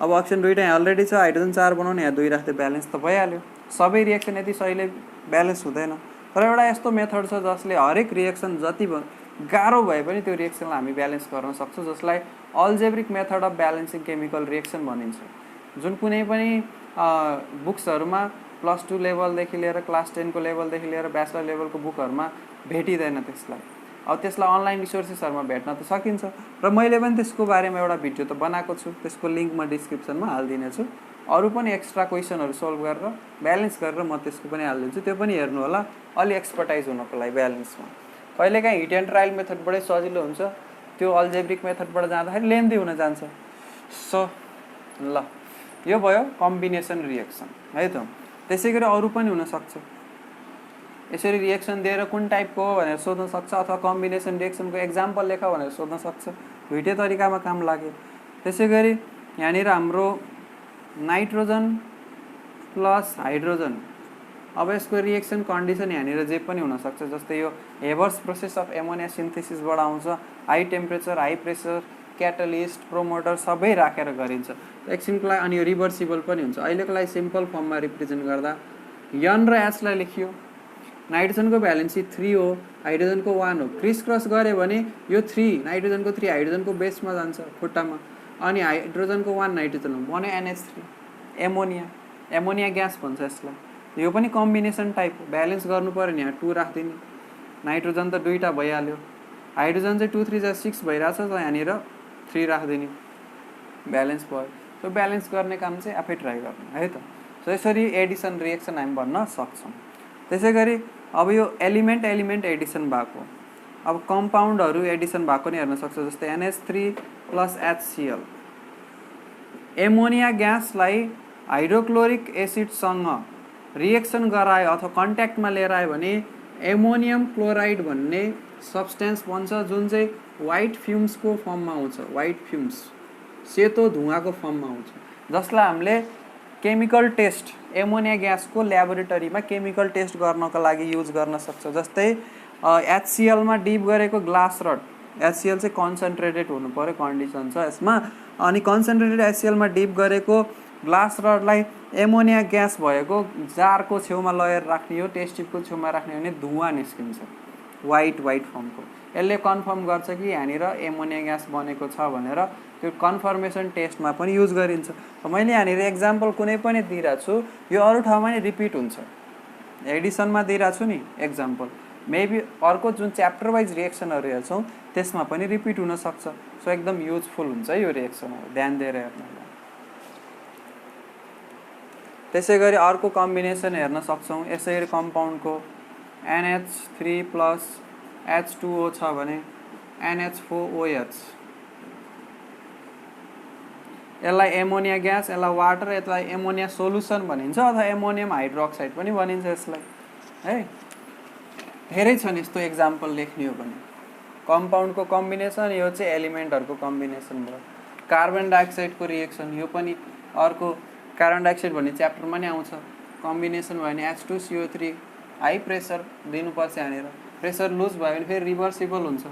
अब अक्सिजन 2टा यहाँ अलरेडी छ, हाइड्रोजन 4 बनाउने, यहाँ 2 राख्दै ब्यालेन्स त भइहाल्यो। सबै रिएक्सन यति सहिले ब्यालेन्स हुँदैन। तर एउटा यस्तो मेथड छ जसले हरेक रिएक्सन जति गाह्रो भए पनि त्यो रिएक्सनलाई हामी ब्यालेन्स गर्न सक्छौँ, जसलाई algebraic method of balancing chemical reaction भनिन्छ। जुन कुनै पनि बुक्सहरूमा +2 लेभलदेखि लिएर क्लास 10 को लेभलदेखि लिएर ब्याचलर लेभलको बुकहरूमा भेटिँदैन त्यसलाई। अब त्यसलाई अनलाइन रिसोर्सेसहरूमा भेट्न त सकिन्छ, र मैले पनि त्यसको बारेमा एउटा भिडियो त बनाएको छु, त्यसको लिङ्क म डिस्क्रिप्सनमा हालिदिनेछु। अरू पनि एक्स्ट्रा क्वेसनहरू सल्भ गरेर ब्यालेन्स गरेर म त्यसको पनि हालिदिन्छु, त्यो पनि हेर्नु होला अलि एक्सपर्टाइज हुनको लागि ब्यालेन्समा। कहिलेकाहीँ हिट एन्ड ट्रायल मेथडबाटै सजिलो हुन्छ, त्यो अल्जेब्रिक मेथडबाट जाँदाखेरि लेन्दी हुन जान्छ। सो ल यो भयो कम्बिनेसन रिएक्सन है त। त्यसै गरी अरू पनि हुनसक्छ। यसरी रिएक्सन दिएर कुन टाइपको हो भनेर सोध्न सक्छ, अथवा कम्बिनेसन रिएक्सनको एक्जाम्पल लेख भनेर सोध्न सक्छ। दुईटै तरिकामा काम लाग्यो। त्यसै गरी यहाँनिर हाम्रो नाइट्रोजन प्लस हाइड्रोजन, अब यसको रिएक्सन कन्डिसन यहाँनिर जे पनि हुनसक्छ। जस्तै यो हेबर्स प्रोसेस अफ एमोनिया सिन्थेसिसबाट आउँछ। High temperature, high pressure, catalyst, promoter सबै राखेर गरिन्छ एकछिनको लागि। अनि यो रिभर्सिबल पनि हुन्छ। अहिलेको लागि सिम्पल फर्ममा रिप्रेजेन्ट गर्दा N र H लाई लेखियो। नाइट्रोजनको भ्यालेन्सी 3 हो, हाइड्रोजनको 1 हो। क्रिस क्रस गऱ्यो भने यो 3 नाइट्रोजनको 3 हाइड्रोजनको बेसमा जान्छ खुट्टामा, अनि हाइड्रोजनको 1 नाइट्रोजन हो, बन्यो NH3 एमोनिया। एमोनिया ग्यास भन्छ यसलाई। यो पनि कम्बिनेसन टाइप हो। ब्यालेन्स गर्नु पर्यो नि, यहाँ 2 राख्दिने। नाइट्रोजन त 2टा भइहाल्यो, हाइड्रोजन चाहिँ 2 3 6 भइरहेछ, त यहाँनिर 3 राख्दिने, ब्यालेन्स भयो। सो ब्यालेन्स गर्ने काम चाहिँ आफै ट्राई गर्नु है त। सो यसरी एडिसन रिएक्सन हामी भन्न सक्छौँ। त्यसै गरी अब यो एलिमेन्ट एडिसन भएको, अब कम्पाउन्डहरू एडिसन भएको नि हेर्न सक्छ। जस्तै NH3 + HCl। एमोनिया ग्यासलाई हाइड्रोक्लोरिक एसिडसँग रिएक्सन गरायो अथवा कन्ट्याक्टमा लिएर आयो भने एमोनियम क्लोराइड भन्ने सब्सटेन्स बन्छ, जुन चाहिँ व्हाइट फ्युम्सको फर्ममा आउँछ। व्हाइट फ्युम्स, सेतो धुवाको फर्ममा आउँछ, जसलाई हामीले केमिकल टेस्ट एमोनिया ग्यासको ल्याबोरेटरीमा केमिकल टेस्ट गर्नको लागि युज गर्न सक्छ। जस्तै HCl मा डिप गरेको ग्लास रड, HCl चाहिँ कन्सन्ट्रेटेड हुनु पर्यो कन्डिसन छ यसमा। अनि कन्सन्ट्रेटेड HCl मा डिप गरेको ग्लास रडलाई एमोनिया ग्यास भएको जारको छेउमा लगेर राख्ने हो, टेस्ट ट्युबको छेउमा राख्ने हो भने धुवा निस्किन्छ। वाइट फर्मको। यसले कन्फर्म गर्छ कि यहाँनिर एमोनिया ग्यास बनेको छ भनेर त्यो कन्फर्मेसन टेस्टमा पनि युज गरिन्छ। मैले यहाँनिर एक्जाम्पल कुनै पनि दिइरहेको छु, यो अरू ठाउँमा नि रिपिट हुन्छ। एडिसनमा दिइरहेको छु नि एक्जाम्पल, मेबी अर्को जुन च्याप्टर वाइज रिएक्सनहरू हेर्छौँ त्यसमा पनि रिपिट हुनसक्छ। सो एकदम युजफुल हुन्छ यो रिएक्सनहरू, ध्यान दिएर हेर्नु। त्यसै गरी अर्को कम्बिनेसन हेर्न सक्छौँ। यसरी कम्पाउन्डको NH3 प्लस H2O छ भने NH4OH, यसलाई एमोनिया ग्यास, यसलाई वाटर, यसलाई एमोनिया सोल्युसन भनिन्छ अथवा एमोनियम हाइड्रोक्साइड पनि भनिन्छ यसलाई है। धेरै छन् यस्तो एक्जाम्पल लेख्ने हो भने। कम्पाउन्डको कम्बिनेसन, यो चाहिँ एलिमेन्टहरूको कम्बिनेसन भयो। कार्बन डाइअक्साइडको रिएक्सन, यो पनि अर्को कार्बन डाइअक्साइड भन्ने च्याप्टरमा नै आउँछ। कम्बिनेसन भयो भने H2CO3, हाई प्रेसर दिनुपर्छ यहाँनिर। प्रेसर लुज भयो भने फेरि रिभर्सिबल हुन्छ,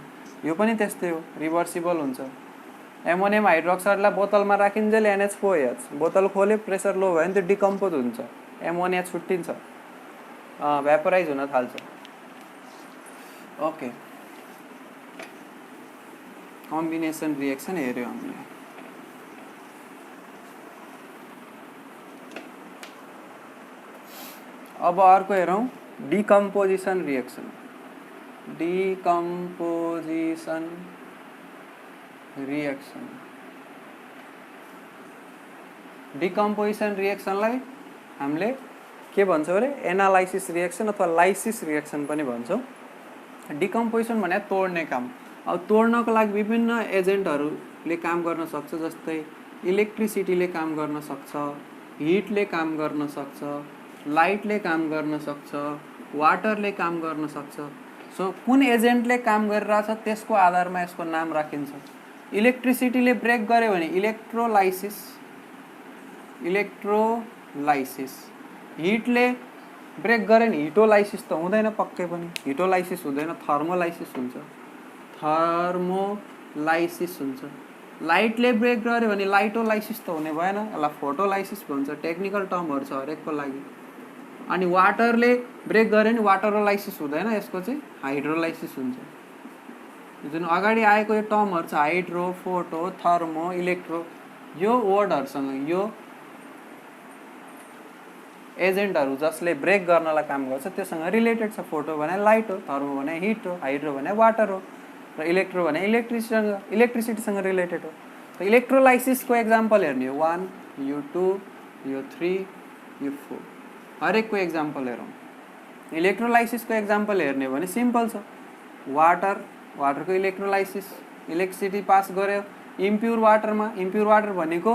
यो पनि त्यस्तै हो, रिभर्सिबल हुन्छ। एमोनियम हाइड्रोक्साइडलाई बोतलमा राखिन्जेल NH4OH, बोतल खोल्यो प्रेसर लो भयो भने त्यो डिकम्पोज हुन्छ, एमोनिया छुट्टिन्छ, भ्यापोराइज हुन थाल्छ। ओके, कम्बिनेसन रिएक्सन हेऱ्यो हामीले। अब अर्को हेरौँ, decomposition reaction. Decomposition reaction, decomposition रिएक्सनलाई हामीले के भन्छौँ अरे एनालाइसिस रिएक्सन अथवा लाइसिस रिएक्सन पनि भन्छौँ। डिकम्पोजिसन भने तोड्ने काम। अब तोड्नको लागि विभिन्न एजेन्टहरूले काम गर्न सक्छ, जस्तै इलेक्ट्रिसिटीले काम गर्न सक्छ, हिटले काम गर्न सक्छ, लाइटले काम गर्न सक्छ, वाटरले काम गर्न सक्छ। सो कुन एजेन्टले काम गरिरहेछ त्यसको आधारमा यसको नाम राखिन्छ। इलेक्ट्रिसिटीले ब्रेक गर्यो भने इलेक्ट्रोलाइसिस, इलेक्ट्रोलाइसिस। हिटले ब्रेक गर्यो भने हिटोलाइसिस त हुँदैन पक्कै पनि, हिटोलाइसिस हुँदैन, थर्मोलाइसिस हुन्छ, थर्मोलाइसिस हुन्छ। लाइटले ब्रेक गर्यो भने लाइटोलाइसिस त हुने भएन, यसलाई फोटोलाइसिस भन्छ, टेक्निकल टर्महरू छ हरेकको लागि। अनि वाटरले ब्रेक गर्यो भने वाटरोलाइसिस हुँदैन, यसको चाहिँ हाइड्रोलाइसिस हुन्छ। जुन अगाडि आएको यो टर्महरू छ हाइड्रो, फोटो, थर्मो, इलेक्ट्रो, यो वर्डहरूसँग, यो एजेन्टहरू जसले ब्रेक गर्नलाई काम गर्छ त्योसँग रिलेटेड छ। फोटो भने लाइट हो, थर्मो भने हिट हो, हाइड्रो भने वाटर हो, र इलेक्ट्रो भने इलेक्ट्रिसिटीसँग रिलेटेड हो। त इलेक्ट्रोलाइसिसको एक्जाम्पल हेर्ने हो 1, यो 2, यो 3, यो 4, हरेकको एक्जाम्पल हेरौँ। इलेक्ट्रोलाइसिसको एक्जाम्पल हेर्ने हो भने सिम्पल छ, वाटर, वाटरको इलेक्ट्रोलाइसिस, इलेक्ट्रिसिटी पास गर्यो इम्प्युर वाटरमा। इम्प्युर वाटर भनेको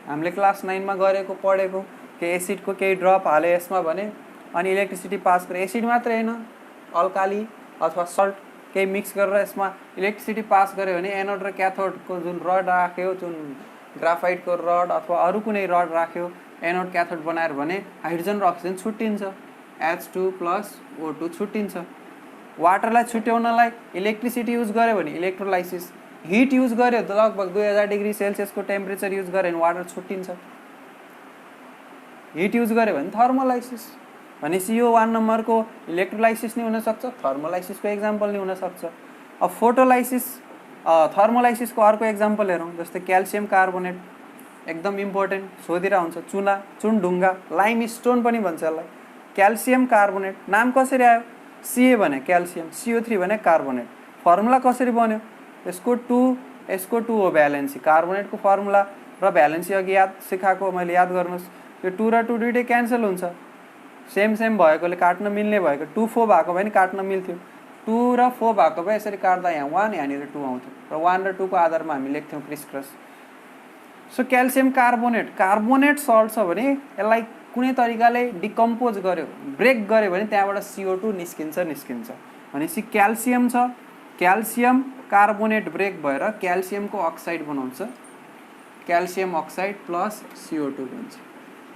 हामीले क्लास 9मा गरेको पढेको, कि एसिडको केही ड्रप हाल्यो यसमा भने अनि इलेक्ट्रिसिटी पास गर्यो। एसिड मात्रै होइन, अल्काली अथवा सल्ट केही मिक्स गरेर यसमा इलेक्ट्रिसिटी पास गर्यो भने एनोड र क्याथोडको जुन रड राख्यो, जुन ग्राफाइटको रड अथवा अरू कुनै रड राख्यो एनोड क्याथोड बनाएर भने हाइड्रोजन र अक्सिजन छुट्टिन्छ, H2+O2 छुट्टिन्छ। वाटरलाई छुट्याउनलाई इलेक्ट्रिसिटी युज गर्यो भने इलेक्ट्रोलाइसिस, हिट युज गर्यो त लगभग 2000 डिग्री सेल्सियसको टेम्परेचर युज गर्यो भने वाटर छुट्टिन्छ। हिट युज गर्यो भने थर्मोलाइसिस। भनेपछि यो 1 नम्बरको इलेक्ट्रोलाइसिस नै हुनसक्छ, थर्मोलाइसिसको एक्जाम्पल नै हुनसक्छ। अब फोटोलाइसिस, थर्मोलाइसिसको अर्को एक्जाम्पल हेरौँ, जस्तै क्याल्सियम कार्बोनेट, एकदम इम्पोर्टेन्ट, सोधिरहेको हुन्छ। चुना, चुनढुङ्गा, लाइम स्टोन पनि भन्छ यसलाई। क्याल्सियम कार्बोनेट नाम कसरी आयो? Ca भने क्याल्सियम, CO3 भने कार्बोनेट। फर्मुला कसरी बन्यो? यसको 2 हो भ्यालेन्सी। कार्बोनेटको फर्मुला र भ्यालेन्सी अघि याद सिकाएको मैले, याद गर्नुहोस्। यो 2 र 2 दुइटै क्यान्सल हुन्छ, सेम भएकोले काट्न मिल्ने भएको। 2 4 भएको भए नि काट्न मिल्थ्यो, 2 र 4 भएको भए यसरी काट्दा यहाँ 1 यहाँनिर 2 आउँथ्यो, र 1 र 2 को आधारमा हामी लेख्थ्यौँ criss cross. So calcium carbonate, carbonate salt छ भने यसलाई कुनै तरिकाले डिकम्पोज गर्यो, ब्रेक गर्यो भने त्यहाँबाट CO2 निस्किन्छ। भनेपछि क्याल्सियम छ, क्याल्सियम कार्बोनेट ब्रेक भएर क्याल्सियमको अक्साइड बनाउँछ, क्याल्सियम अक्साइड प्लस CO2 बन्छ।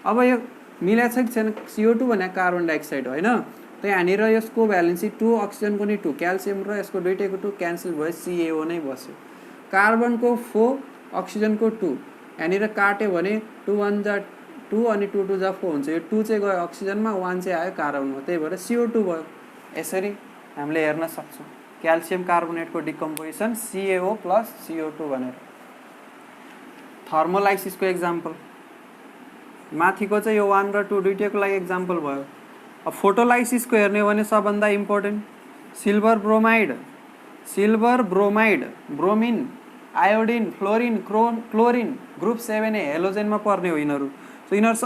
अब यो मिलेछ कि छैन? CO2 भने कार्बन डाइअक्साइड होइन, त यहाँनिर यसको भ्यालेन्सी 2, अक्सिजनको नि 2, क्याल्सियम र यसको दुइटैको 2 क्यान्सल भयो, CaO नै बस्यो। कार्बनको 4, अक्सिजनको 2, यहाँनिर काट्यो भने 2 1 जा 2 अनि 2 2 जा 4 हुन्छ। यो 2 चाहिँ गयो अक्सिजनमा, 1 चाहिँ आयो कार्बनमा, त्यही भएर CO2 भयो। यसरी हामीले हेर्न सक्छौँ क्याल्सियम कार्बोनेटको डिकम्पोजिसन CaO प्लस CO2 भनेर। थर्मोलाइसिसको एक्जाम्पल माथिको चाहिँ यो 1 र 2 दुईटैको लागि एक्जाम्पल भयो। अब फोटोलाइसिसको हेर्ने हो भने सबभन्दा important silver bromide bromine iodine fluorine chlorine group 7A हेलोजेनमा पर्ने हो यिनीहरू। सो यिनीहरू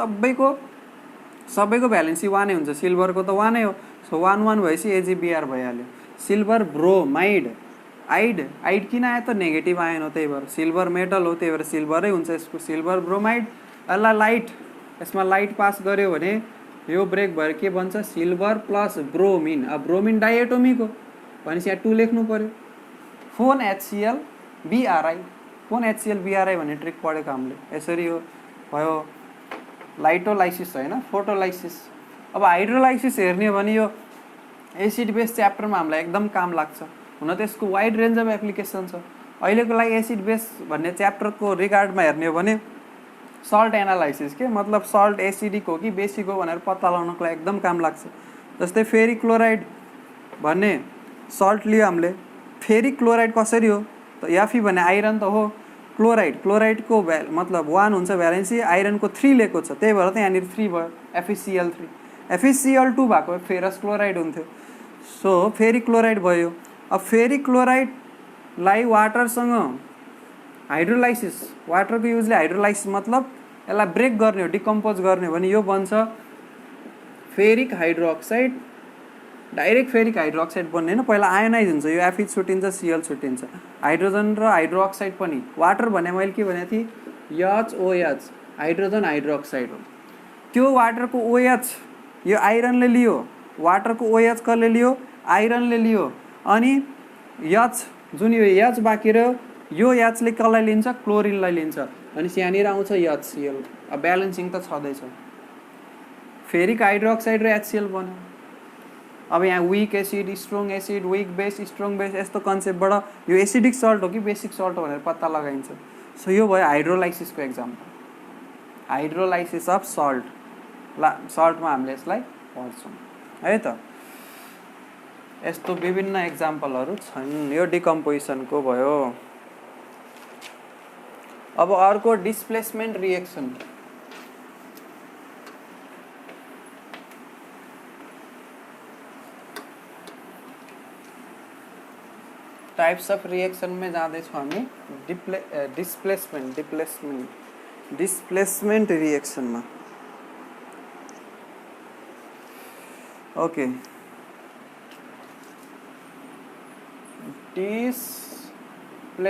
सबैको भ्यालेन्सी 1 हुन्छ। सिल्भरको त 1 हो, सो 1 1 भएपछि AgBr भइहाल्यो। सिल्भर ब्रोमाइड आइड किन आयो त नेगेटिभ आएन हो, त्यही भएर सिल्भर मेटल हो, त्यही भएर सिल्भरै हुन्छ यसको। सिल्भर ब्रोमाइड यसलाई यसमा लाइट पास गर्यो भने यो ब्रेक भएर के बन्छ सिल्भर प्लस ब्रोमिन। अब ब्रोमिन डाइएटोमिक हो भनेपछि यहाँ 2 लेख्नु पर्यो। फोन HCl BRI भन्ने ट्रिक पढेको हामीले। यसरी हो भयो लाइटोलाइसिस होइन फोटोलाइसिस। अब हाइड्रोलाइसिस हेर्ने हो भने यो एसिड बेस च्याप्टरमा हामीलाई एकदम काम लाग्छ। हुन त यसको वाइड रेन्ज अफ एप्लिकेसन छ। अहिलेको लागि एसिड बेस भन्ने च्याप्टरको रिगार्डमा हेर्ने हो भने सल्ट एनालाइसिस के मतलब सल्ट एसिडिक हो कि बेसिक हो भनेर पत्ता लगाउनको लागि एकदम काम लाग्छ। जस्तै फेरिक क्लोराइड भन्ने सल्ट लियो हामीले। फेरिक क्लोराइड कसरी हो त Fe भने आइरन त हो, क्लोराइडको मतलब 1 हुन्छ भ्यालेन्सी, आइरनको 3 लिएको छ, त्यही भएर त यहाँनिर 3 भयो FeCl3। FeCl2 भएको फेरस क्लोराइड हुन्थ्यो। सो फेरिक क्लोराइड भयो। अब फेरिक क्लोराइडलाई वाटरसँग हाइड्रोलाइसिस, वाटरको युजले हाइड्रोलाइसिस मतलब यसलाई ब्रेक गर्ने हो, डिकम्पोज गर्ने हो भने यो बन्छ ferric hydroxide. Direct ferric hydroxide बन्ने होइन, पहिला आयोनाइज हुन्छ, यो Fe छुट्टिन्छ Cl छुट्टिन्छ, हाइड्रोजन र हाइड्रोक्साइड पनि। वाटर भने मैले के भनेको थिएँ HOH हाइड्रोजन हाइड्रोक्साइड हो। त्यो वाटरको OH यो आइरनले लियो, वाटरको OH कसले लियो आइरनले लियो, अनि H जुन यो H बाँकी रह्यो यो Hले कसलाई लिन्छ क्लोरिनलाई लिन्छ, अनि यहाँनिर आउँछ HCl। अब ब्यालेन्सिङ त छँदैछ, फेरिक हाइड्रोक्साइड र HCl बन्यो। अब यहाँ weak acid strong acid week base strong base यस्तो कन्सेप्टबाट यो एसिडिक सल्ट हो कि बेसिक सल्ट हो भनेर पत्ता लगाइन्छ। सो यो भयो हाइड्रोलाइसिसको एक्जाम्पल, हाइड्रोलाइसिस अफ सल्ट। सल्टमा हामीले यसलाई पढ्छौँ है त। यस्तो विभिन्न एक्जाम्पलहरू छन्। यो डिकम्पोजिसनको भयो। अब अर्को displacement reaction. Types of reaction में जाँदैछौँ हामी डिस्प्लेसमेन्ट रिएक्सनमा। ओके, डिस्प्लेसमेन्ट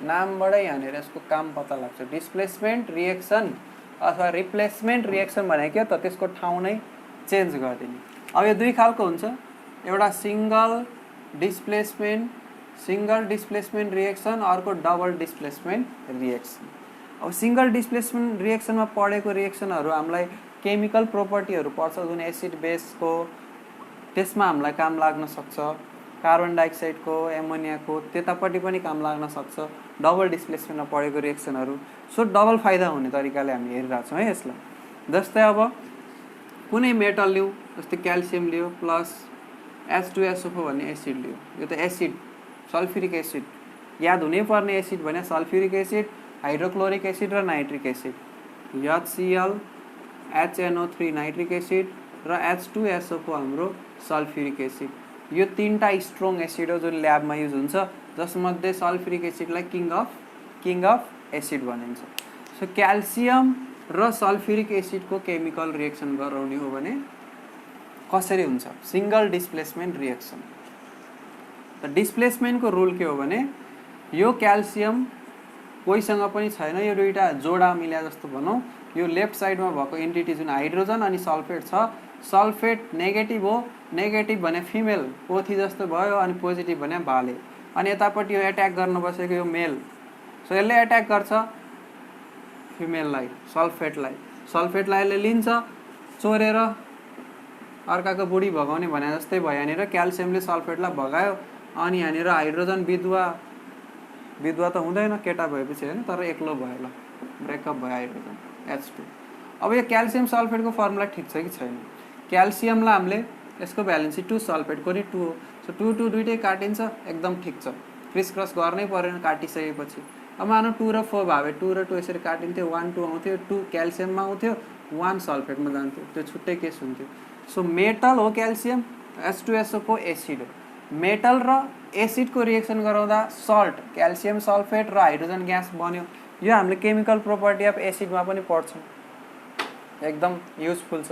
नामबाटै यहाँनिर यसको काम पत्ता लाग्छ। डिस्प्लेसमेन्ट रिएक्सन अथवा रिप्लेसमेन्ट रिएक्सन भनेको के त त्यसको ठाउँ नै चेन्ज गरिदिने। अब यो दुई खालको हुन्छ, एउटा सिंगल डिस्प्लेसमेन्ट रिएक्सन, अर्को डबल डिस्प्लेसमेन्ट रिएक्सन। अब सिंगल डिस्प्लेसमेन्ट रिएक्सनमा पढेको रिएक्सनहरू हामीलाई केमिकल प्रोपर्टीहरू पर्छ जुन एसिड बेसको, त्यसमा हामीलाई काम लाग्न सक्छ। कार्बन डाइअक्साइडको एमोनियाको त्यतापट्टि पनि काम लाग्न सक्छ डबल डिस्प्लेसमेन्टमा पढेको रिएक्सनहरू। सो डबल फाइदा हुने तरिकाले हामी हेरिरहेछौँ है यसलाई। जस्तै अब कुनै मेटल लिउँ, जस्तै क्याल्सियम लियो प्लस H2SO4 भन्ने एसिड लियो। यो त एसिड सल्फ्युरिक एसिड, याद हुनै पर्ने एसिड भने सल्फ्युरिक एसिड, हाइड्रोक्लोरिक एसिड र nitric acid. HCl HNO3 nitric acid र H2SO4 हाम्रो सल्फ्युरिक एसिड। यो तीनटा स्ट्रङ एसिड हो जुन ल्याबमा युज हुन्छ, जसमध्ये सल्फ्युरिक एसिडलाई किङ अफ एसिड भनिन्छ। सो क्याल्सियम र सल्फ्युरिक एसिडको केमिकल रिएक्सन गराउने हो भने कसरी हुन्छ सिंगल डिस्प्लेसमेन्ट रिएक्सन। त डिस्प्लेसमेन्टको रुल के हो भने यो क्याल्सियम कोहीसँग पनि छैन, यो दुईटा जोडा मिल्या जस्तो भनौँ। यो लेफ्ट साइडमा भएको एन्टिटी जुन हाइड्रोजन अनि सल्फेट छ, सल्फेट नेगेटिभ हो, नेगेटिभ भने फिमेल पोथी जस्तो भयो, अनि पोजिटिभ भने भाले, अनि यतापट्टि यो एट्याक गर्न बसेको यो मेल। सो यसले एट्याक गर्छ फिमेललाई सल्फेटलाई यसले लिन्छ चोरेर अर्काको बुढी भगाउने भने जस्तै भयो। यहाँनिर क्याल्सियमले सल्फेटलाई भगायो, अनि यहाँनिर हाइड्रोजन विधवा त हुँदैन केटा भएपछि होइन, तर एक्लो भयो, ल ब्रेकअप भयो हाइड्रोजन H2। अब यो क्याल्सियम सल्फेटको फर्मुला ठिक छ कि छैन? क्याल्सियमलाई हामीले यसको भ्यालेन्सी 2 सल्फेटको नि 2 हो। सो 2 2 दुइटै काटिन्छ, एकदम ठिक छ, क्रिस क्रस गर्नै परेन काटिसकेपछि। अब मानौ 2 र 4 भए 2 र 2 यसरी काटिन्थ्यो, 1 2 आउँथ्यो, 2 क्याल्सियममा आउँथ्यो, 1 सल्फेटमा जान्थ्यो, त्यो छुट्टै केस हुन्थ्यो। सो मेटल हो क्याल्सियम, H2SO को एसिड हो। मेटल र एसिडको रिएक्सन गराउँदा सल्ट क्याल्सियम सल्फेट र हाइड्रोजन ग्यास बन्यो। यो हामीले केमिकल प्रोपर्टी अफ एसिडमा पनि पढ्छौँ, एकदम युजफुल छ।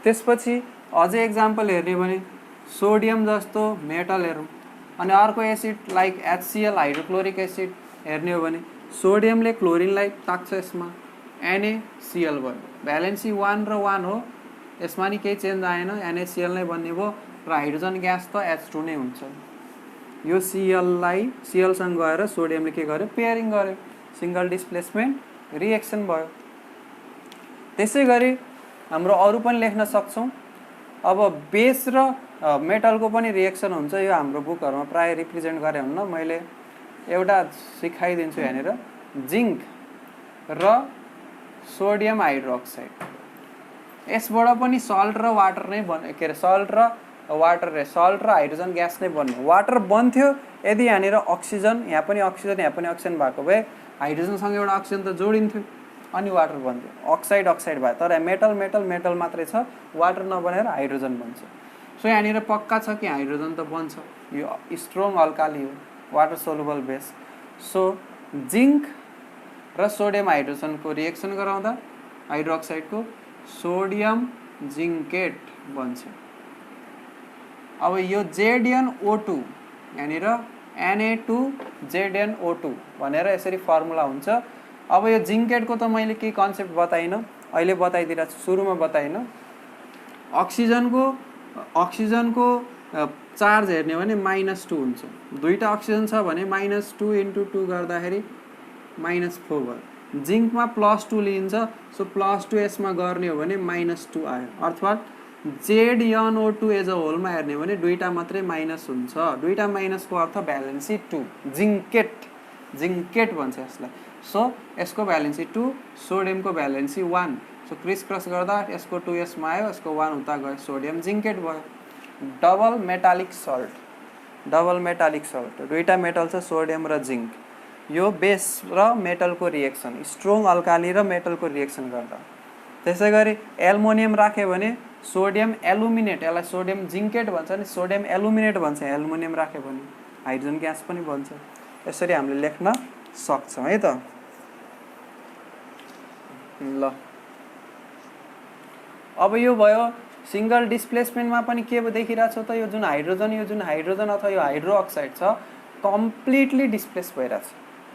त्यसपछि अझै एक्जाम्पल हेर्ने भने सोडियम जस्तो मेटल हेरौँ, अनि अर्को acid like HCl hydrochloric acid हेर्ने हो भने सोडियमले क्लोरिनलाई ताक्छ, यसमा NaCl भयो, भ्यालेन्सी 1 र 1 हो, यसमा नि केही चेन्ज आएन, NaCl नै बन्ने भयो र हाइड्रोजन ग्यास त H2 नै हुन्छ। यो Cl सँग गएर सोडियमले के गर्यो, पेयरिङ गर्यो, सिंगल डिस्प्लेसमेन्ट रिएक्सन भयो। त्यसै गरी हाम्रो अरू पनि लेख्न सक्छौँ। अब बेस र मेटलको पनि रिएक्सन हुन्छ, यो हाम्रो बुकहरुमा प्राय रिप्रेजेन्ट गरे हुन्न, मैले एउटा सिकाइदिन्छु यहाँनिर। जिंक र सोडियम हाइड्रोक्साइड, यसबाट पनि सल्ट र वाटर नै बन्यो, के अरे सल्ट र हाइड्रोजन ग्यास नै बन्यो। वाटर बन्थ्यो यदि यहाँनिर अक्सिजन, यहाँ पनि अक्सिजन भएको भए हाइड्रोजनसँग एउटा अक्सिजन त जोडिन्थ्यो अनि वाटर बन्थ्यो, अक्साइड भयो। तर मेटल मात्रै छ, वाटर नबनेर हाइड्रोजन बन्छ। सो यहाँनिर पक्का छ कि हाइड्रोजन त बन्छ, यो स्ट्रङ अल्काली हो, water soluble base. So zinc र सोडियम हाइड्रोजनको रिएक्सन गराउँदा हाइड्रोक्साइडको सोडियम जिंकेट बन्छ। अब यो ZnO2 यहाँनिर Na2ZnO2 भनेर यसरी फर्मुला हुन्छ। अब यो जिंकेटको त मैले केही कन्सेप्ट बताइनँ, अहिले बताइदिरहेको छु, सुरुमा बताइनँ। अक्सिजनको चार्ज हेर्ने भने -2 हुन्छ, दुईटा अक्सिजन छ भने -2 × 2 गर्दाखेरि -4 भयो। जिंकमा +2 लिइन्छ, सो +2 यसमा गर्ने हो भने -2 आयो, अर्थात् ZnO2 एज अ होलमा हेर्ने भने दुईटा मात्रै माइनस हुन्छ, दुईटा माइनसको अर्थ भ्यालेन्सी 2, जिंकेट भन्छ यसलाई। सो यसको भ्यालेन्सी 2, सोडियमको भ्यालेन्सी 1, सो क्रिस क्रस गर्दा यसको 2 यसमा आयो, यसको 1 उता गयो, सोडियम जिंकेट भयो। डबल मेटालिक सल्ट, दुईटा मेटल छ, सोडियम र जिंक, यो बेस र मेटलको रिएक्सन, स्ट्रङ अल्काली र मेटलको रिएक्सन गर्दा। त्यसै गरी एल्युमिनियम राख्यो भने सोडियम एल्युमिनेट, यसलाई सोडियम जिंकेट भन्छ नि, सोडियम एल्युमिनेट भन्छ, एल्युमिनियम राख्यो भने हाइड्रोजन ग्यास पनि बन्छ। यसरी हामीले लेख्न सक्छौँ है त। ल अब यो भयो सिंगल डिस्प्लेसमेन्टमा पनि के देखिरहेछ त, यो जुन हाइड्रोजन अथवा यो हाइड्रोक्साइड छ कम्प्लिटली डिस्प्लेस भइरहेछ।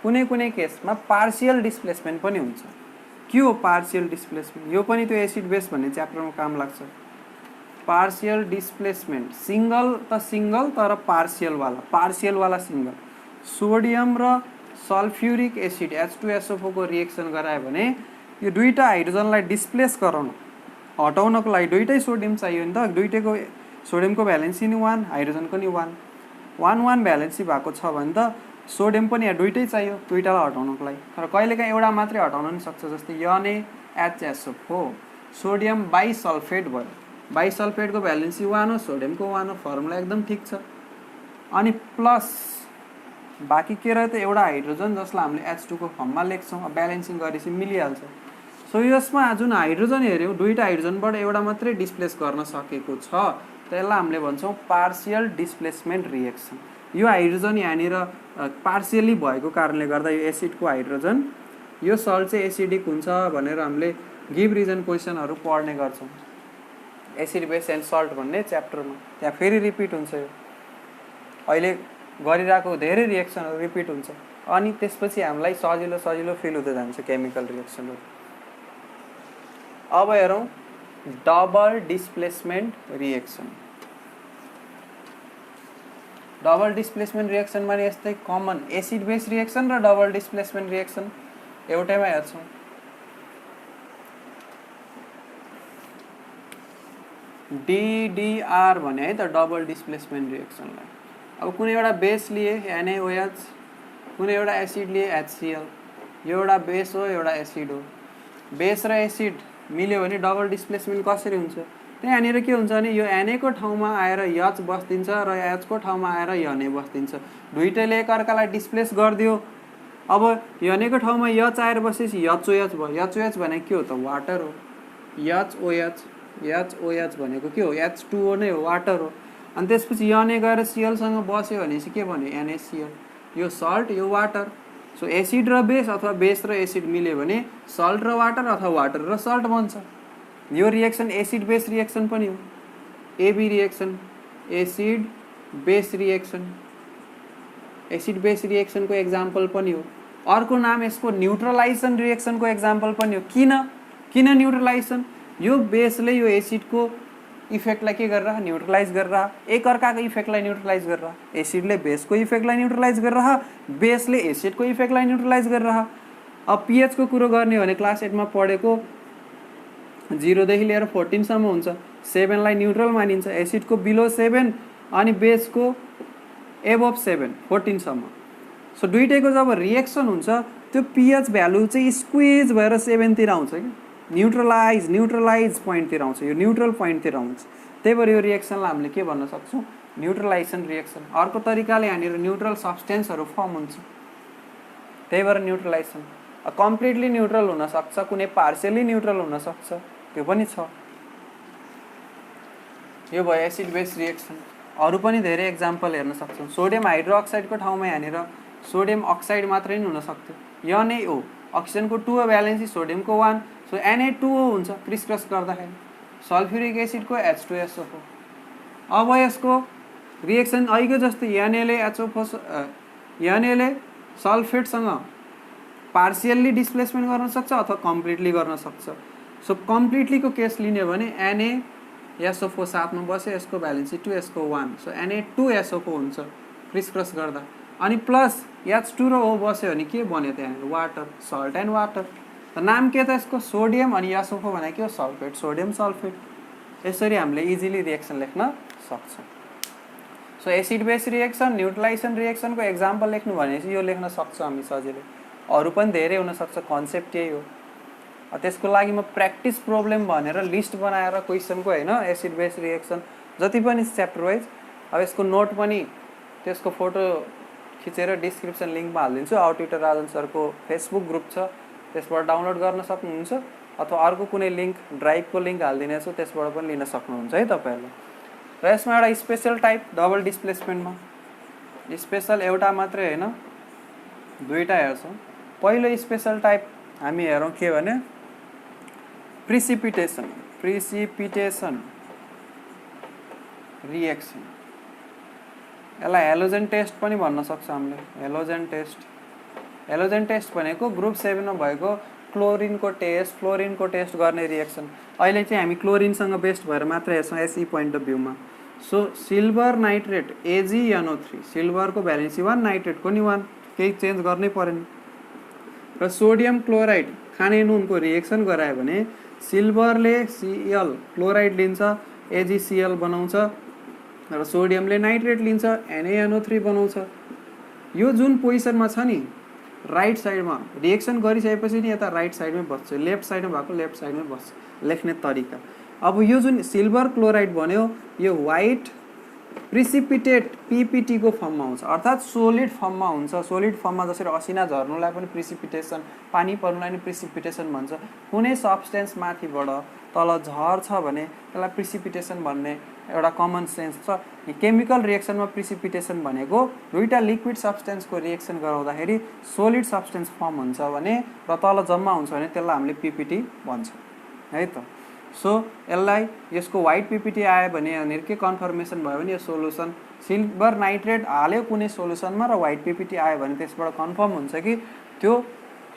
कुनै केसमा पार्शियल डिस्प्लेसमेन्ट पनि हुन्छ। के हो पार्शियल डिस्प्लेसमेन्ट? यो पनि त्यो एसिड बेस भन्ने च्याप्टरमा काम लाग्छ। पार्शियल डिस्प्लेसमेन्ट, सिंगल तर पार्शियल वाला सिंगल। सोडियम र सल्फ्युरिक एसिड H2SO4 को रिएक्सन गरायो भने यो दुईटा हाइड्रोजनलाई डिस्प्लेस गराउन, हटाउनको लागि दुईटै सोडियम चाहियो नि त, दुईटैको सोडियमको भ्यालेन्सी नि 1, हाइड्रोजनको नि 1 भ्यालेन्सी भएको छ भने त सोडियम पनि यहाँ दुईटै चाहियो दुईटालाई हटाउनको लागि। तर कहिलेकाहीँ एउटा मात्रै हटाउन नि सक्छ, जस्तै NaHSO4, सोडियम बाइसल्फेट भयो, बाइसल्फेटको भ्यालेन्सी 1 हो, सोडियमको 1 हो, फर्मुला एकदम ठिक छ। अनि प्लस बाँकी के रह्यो त, एउटा हाइड्रोजन जसलाई हामीले H2 को फर्ममा लेख्छौँ, ब्यालेन्सिङ गरेपछि मिलिहाल्छ। सो यसमा जुन हाइड्रोजन हेऱ्यौँ, दुईटा हाइड्रोजनबाट एउटा मात्रै डिस्प्लेस गर्न सकेको छ, त्यसलाई हामीले भन्छौँ पार्शियल डिस्प्लेसमेन्ट रिएक्सन। यो हाइड्रोजन यहाँनिर पार्शियली भएको कारणले गर्दा यो एसिडको हाइड्रोजन, यो सल्ट चाहिँ एसिडिक हुन्छ भनेर हामीले गिभ रिजन क्वेसनहरू पढ्ने गर्छौँ, एसिड बेस एन्ड सल्ट भन्ने च्याप्टरमा। त्यहाँ फेरि रिपिट हुन्छ, यो अहिले गरिरहेको धेरै रिएक्सनहरू रिपिट हुन्छ, अनि त्यसपछि हामीलाई सजिलो फिल हुँदै जान्छ केमिकल रिएक्सनहरू। अब हेरौँ double displacement reaction. Double displacement रिएक्सनमा यस्तै कमन एसिड बेस रिएक्सन र डबल डिस्प्लेसमेन्ट रिएक्सन एउटैमा हेर्छौँ। DDR भने है त डबल डिस्प्लेसमेन्ट रिएक्सनलाई। अब कुनै एउटा बेस लिए NaOH, कुनै एउटा एसिड लिए HCl, यो एउटा बेस हो एउटा एसिड हो। बेस र एसिड मिल्यो भने डबल डिस्प्लेसमेन्ट कसरी हुन्छ? त्यही यहाँनिर के हुन्छ भने यो Na को ठाउँमा आएर H बस्दिन्छ र H को ठाउँमा आएर Na बस्दिन्छ। दुईटैले एकअर्कालाई डिस्प्लेस गरिदियो। अब Na को ठाउँमा H आएर बसेपछि HOH भयो। HOH भनेको के हो त? वाटर हो। HOH भनेको के हो? H2O नै हो, वाटर हो। अनि त्यसपछि Na गएर Cl सँग बस्यो भनेपछि के भन्यो? NaCl। यो सल्ट, यो वाटर। सो एसिड र बेस अथवा बेस र एसिड मिल्यो भने सल्ट र वाटर अथवा वाटर र सल्ट बन्छ। यो रिएक्सन एसिड बेस रिएक्सन पनि हो। A B reaction, acid base reaction, acid base reaction को एक्जाम्पल पनि हो। अर्को नाम यसको न्यूट्रलाइजेसन रिएक्सन को एक्जाम्पल पनि हो। किन न्यूट्रलाइजेसन? यो बेसले यो एसिडको इफेक्टलाई के गरेर न्यूट्रलाइज गरेर, एकअर्काको इफेक्टलाई न्यूट्रलाइज गरेर, एसिडले बेसको इफेक्टलाई न्यूट्रलाइज गरेर, बेसले एसिडको इफेक्टलाई न्यूट्रलाइज गरेर। अब पीएच को कुरो गर्ने भने क्लास 8 मा पढेको 0 देखि लिएर 14 सम्म हुन्छ। 7 लाई न्यूट्रल मानिन्छ, एसिडको बिलो 7 अनि बेसको एबभ 7, 14 सम्म। सो दुईटैको जब रिएक्सन हुन्छ त्यो पीएच भ्यालु चाहिँ स्क्विज भएर 7 तिर आउँछ कि न्यूट्रलाइज पोइन्ट तिर आउँछ, यो न्यूट्रल पोइन्ट तिर आउँछ। त्यही भएर यो रिएक्सनलाई हामीले के भन्न सक्छौँ? न्यूट्रलाइजेसन रिएक्सन। अर्को तरिकाले यहाँनिर न्यूट्रल सब्स्टेन्सहरु फर्म हुन्छ, त्यही भएर न्यूट्रलाइजेसन। कम्प्लिटली न्यूट्रल हुन सक्छ, कुनै पार्शियली न्यूट्रल हुन सक्छ, त्यो पनि छ। यो भयो एसिड बेस रिएक्सन। अरु पनि धेरै एक्जाम्पल हेर्न सक्छौं। सोडियम हाइड्रोक्साइड को ठाउँमा यहाँनिर सोडियम अक्साइड मात्रै हुन सक्थ्यो। NaO, अक्सिजन को 2 भ्यालेन्सी, सोडियम को 1, सो Na2O हुन्छ क्रिस क्रस गर्दाखेरि। सल्फ्युरिक एसिड को H2SO4। अब यसको रिएक्सन अहिलेको जस्तै Na ले सल्फेटसँग पार्शियली डिस्प्लेसमेन्ट गर्न सक्छ अथवा कम्प्लिटली गर्न सक्छ। सो कम्प्लिटली को केस लिने भने NaSO4 साथमा बस्यो, यसको भ्यालेन्सी 2, यसको 1, सो Na2SO4 हुन्छ क्रिस क्रस गर्दा। अनि प्लस H2 र O बस्यो भने के बन्यो त? यहाँनिर वाटर, सल्ट एन्ड वाटर। त नाम के त यसको? सोडियम अनि SO4 भनेको के हो? Sulphate, sodium sulphate. यसरी हामीले इजिली रिएक्सन लेख्न सक्छौं। So acid base reaction, neutralisation reaction को एक्जाम्पल लेख्नु भनेपछि यो लेख्न सक्छौं हामी सजिलै। अरु पनि धेरै हुन सक्छ, कन्सेप्ट यही हो। त्यसको लागि म प्र्याक्टिस प्रब्लम भनेर लिस्ट बनाएर क्वेशनको हैन एसिड बेस रिएक्सन जति पनि च्याप्टर वाइज, अब यसको नोट पनि त्यसको फोटो खिचेर डिस्क्रिप्सन लिंकमा हाल्दिन्छु। आउटट्युटर राजन सरको फेसबुक ग्रुप छ, त्यसबाट डाउनलोड गर्न सक्नुहुन्छ, अथवा अर्को कुनै लिंक ड्राइभको लिंक हाल्दिनेछु, त्यसबाट पनि लिन सक्नुहुन्छ है तपाईहरुले। र यसमा एउटा स्पेशल टाइप डबल डिस्प्लेसमेन्टमा स्पेशल एउटा मात्रै हैन, दुईटा हेर्छौं। पहिलो स्पेशल टाइप हामी हेरौं के भने प्रिसिपिटेसन रिएक्सन। यसलाई हेलोजन टेस्ट पनि भन्न सक्छ हामीले। हेलोजन टेस्ट भनेको ग्रुप 7 मा भएको क्लोरिनको टेस्ट गर्ने रिएक्सन। अहिले चाहिँ हामी क्लोरिनसँग बेस्ड भएर मात्र हेर्छौं SEE point of view. So silver nitrate AgNO3, सिल्भरको भ्यालेन्सी 1, नाइट्रेटको नि 1, केही चेन्ज गर्नै पर्दैन। र सोडियम क्लोराइड खाने नुनको रिएक्सन गरायो भने सिल्भरले Cl क्लोराइड लिन्छ, AgCl बनाउँछ, र सोडियमले नाइट्रेट लिन्छ, NaNO3 बनाउँछ। यो जुन पोजिसनमा छ नि राइट साइडमा रिएक्सन गरिसकेपछि नि यता राइट साइडमै बस्छ, लेफ्ट साइडमा भएको लेफ्ट साइडमै बस्छ। लेख्ने तरिका अब यो जुन सिल्भर क्लोराइड बन्यो यो व्हाइट प्रिसिपिटेट PPT को फर्ममा हुन्छ, अर्थात सोलिड फर्ममा हुन्छ। सोलिड फर्ममा जसरी असिना झर्नुलाई पनि प्रिसिपिटेसन, पानी पर्नुलाई पनि प्रिसिपिटेसन भन्छ। कुनै सब्स्टेन्स माथिबाट तल झर्छ भने त्यसलाई प्रिसिपिटेसन भन्ने एउटा कमन सेन्स छ। केमिकल रिएक्सनमा प्रिसिपिटेसन भनेको दुईटा लिक्विड सब्स्टेन्सको रिएक्सन गराउँदाखेरि सोलिड सब्स्टेन्स फर्म हुन्छ भने र तल जम्मा हुन्छ भने त्यसलाई हामीले PPT भन्छ है त। सो यसलाई यसको व्हाइट PPT आयो भने यहाँनिर के कन्फर्मेसन भयो भने यो सोलुसन सिल्भर नाइट्रेट हाल्यो कुनै सोलुसनमा र व्हाइट PPT आयो भने त्यसबाट कन्फर्म हुन्छ कि त्यो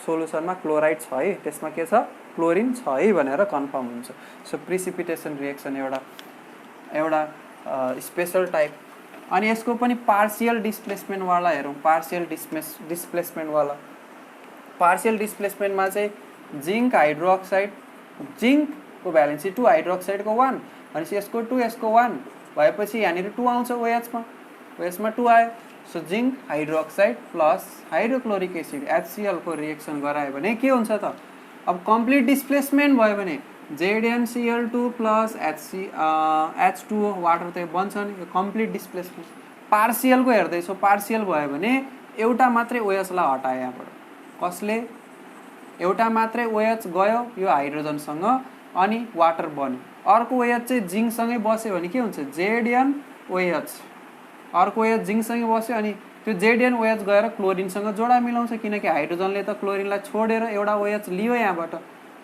सोलुसनमा क्लोराइड छ है, त्यसमा के छ? क्लोरिन छ है भनेर कन्फर्म हुन्छ। सो प्रिसिपिटेसन रिएक्सन एउटा स्पेशल टाइप। अनि यसको पनि पार्शियल डिस्प्लेसमेन्ट वाला हेरौं। पार्शियल डिस्प्लेसमेन्ट वाला, पार्शियल डिस्प्लेसमेन्टमा चाहिँ जिंक हाइड्रोक्साइड, जिंक को भ्यालेन्सी 2, हाइड्रोक्साइड को 1, अनि यसको 2, यसको 1 भएपछि यहाँनिर 2 आउँछ OH मा, OH मा 2 आयो। So zinc hydroxide plus hydrochloric acid HCl को रिएक्सन गरायो भने के हुन्छ त? अब कम्प्लिट डिस्प्लेसमेन्ट भयो भने ZnCl2 प्लस H2 वाटर त बन्छ नि, यो कम्प्लिट डिस्प्लेसमेन्ट। पार्सियलको हेर्दैछौ, पार्सियल भयो भने एउटा मात्रै OH लाई हटाए यहाँबाट, कसले एउटा मात्रै OH गयो यो हाइड्रोजनसँग अनि वाटर बन्यो। अर्को OH चाहिँ जिङ्कसँगै बस्यो भने के हुन्छ ZnOH, अर्को OH जिङ्कसँगै बस्यो अनि त्यो ZnOH गएर क्लोरिनसँग जोडा मिलाउँछ, किनकि हाइड्रोजनले त क्लोरिनलाई छोडेर एउटा OH लियो यहाँबाट,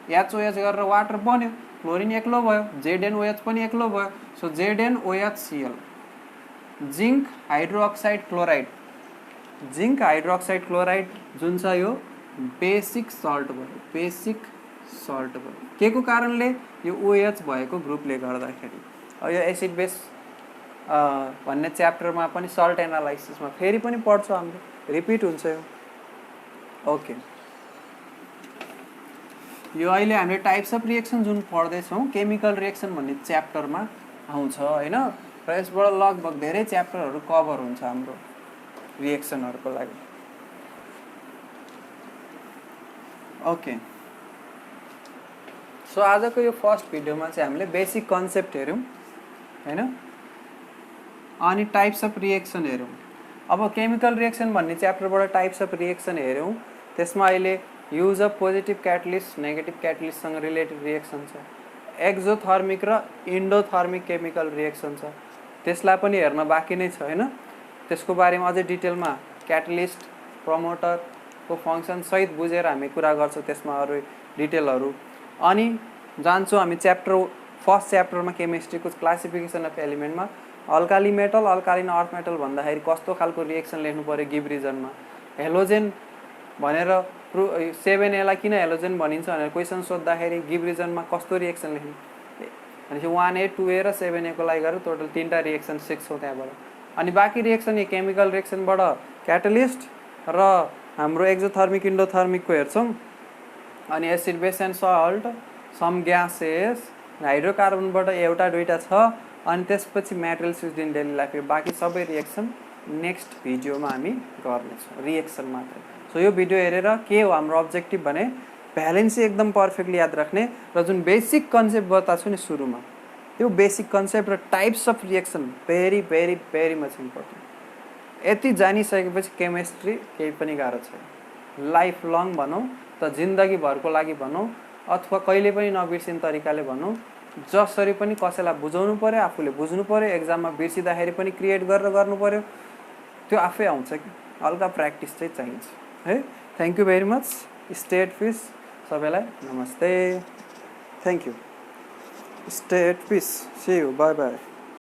HOH गरेर वाटर बन्यो, क्लोरिन एक्लो भयो, ZnOH पनि एक्लो भयो। So ZnOHCl, zinc hydroxide chloride, zinc hydroxide chloride जुन छ यो बेसिक सल्ट भयो, बेसिक सल्ट भयो। के को कारणले यो OH भएको ग्रुपले गर्दाखेरि। यो एसिड बेस भन्ने च्याप्टरमा पनि सल्ट एनालाइसिसमा फेरि पनि पढ्छ हाम्रो, रिपिट हुन्छ यो। ओके, यो अहिले हामीले टाइप्स अफ रिएक्सन जुन पढ्दैछौँ केमिकल रिएक्सन भन्ने च्याप्टरमा आउँछ हैन, र यसबाट लगभग धेरै च्याप्टरहरू कभर हुन्छ हाम्रो रिएक्सनहरूको लागि। ओके, सो आजको यो फर्स्ट भिडियोमा चाहिँ हामीले बेसिक कन्सेप्ट हेऱ्यौँ हैन, अनि टाइप्स अफ रिएक्सन हेऱ्यौँ। अब केमिकल रिएक्सन भन्ने च्याप्टरबाट टाइप्स अफ रिएक्सन हेऱ्यौँ, त्यसमा अहिले use of positive catalyst negative क्याटलिस्टसँग रिलेटेड रिएक्सन छ, एक्जोथर्मिक र इन्डोथर्मिक केमिकल रिएक्सन छ, त्यसलाई पनि हेर्न बाँकी नै छ हैन। त्यसको बारेमा अझै डिटेलमा क्याटलिस्ट प्रमोटरको फङ्सन सहित बुझेर हामी कुरा गर्छौँ त्यसमा अरू डिटेलहरू। अनि जान्छौँ हामी फर्स्ट च्याप्टरमा केमिस्ट्रीको क्लासिफिकेसन अफ एलिमेन्टमा alkali metal alkaline earth metal भन्दाखेरि कस्तो खालको रिएक्सन लेख्नु पर्यो गिभ रिजनमा, हेलोजेन भनेर 7A लाई किन हेलोजेन भनिन्छ भनेर क्वेसन सोद्धाखेरि गिभ रिजनमा कस्तो रिएक्सन लेख्नु, भनेपछि 1A 2A र 7A को लागि गरेर टोटल 3टा रिएक्सन सिक्छौँ त्यहाँबाट। अनि बाँकी रिएक्सन यो केमिकल रिएक्सनबाट क्याटलिस्ट र हाम्रो एक्जोथर्मिक इन्डोथर्मिकको हेर्छौँ। अनि acid base and salt, some gases, हाइड्रोकार्बनबाट एउटा दुईटा छ, अनि त्यसपछि materials used in daily life. बाँकी सबै रिएक्सन नेक्स्ट भिडियोमा हामी गर्नेछौँ, रिएक्सन मात्रै। सो यो भिडियो हेरेर के हो हाम्रो अब्जेक्टिभ भने भ्यालेन्सी एकदम पर्फेक्टली याद राख्ने र जुन बेसिक कन्सेप्ट बताएको छु नि सुरुमा, त्यो बेसिक कन्सेप्ट र types of reaction very very very much important. यति जानिसकेपछि केमिस्ट्री केही पनि गाह्रो छैन, लाइफ लङ भनौँ त जिन्दगीभरको लागि भनौँ अथवा कहिले पनि नबिर्सिने तरिकाले भनौँ, जसरी पनि कसैलाई बुझाउनु पर्यो, आफूले बुझ्नु पर्यो, एक्जाममा बिर्सिँदाखेरि पनि क्रिएट गरेर गर्नु पर्यो, त्यो आफै आउँछ कि, हल्का प्र्याक्टिस चाहिँ चाहिन्छ है। Thank you very much, stay at peace, सबैलाई नमस्ते, thank you, stay at peace, see you, bye by.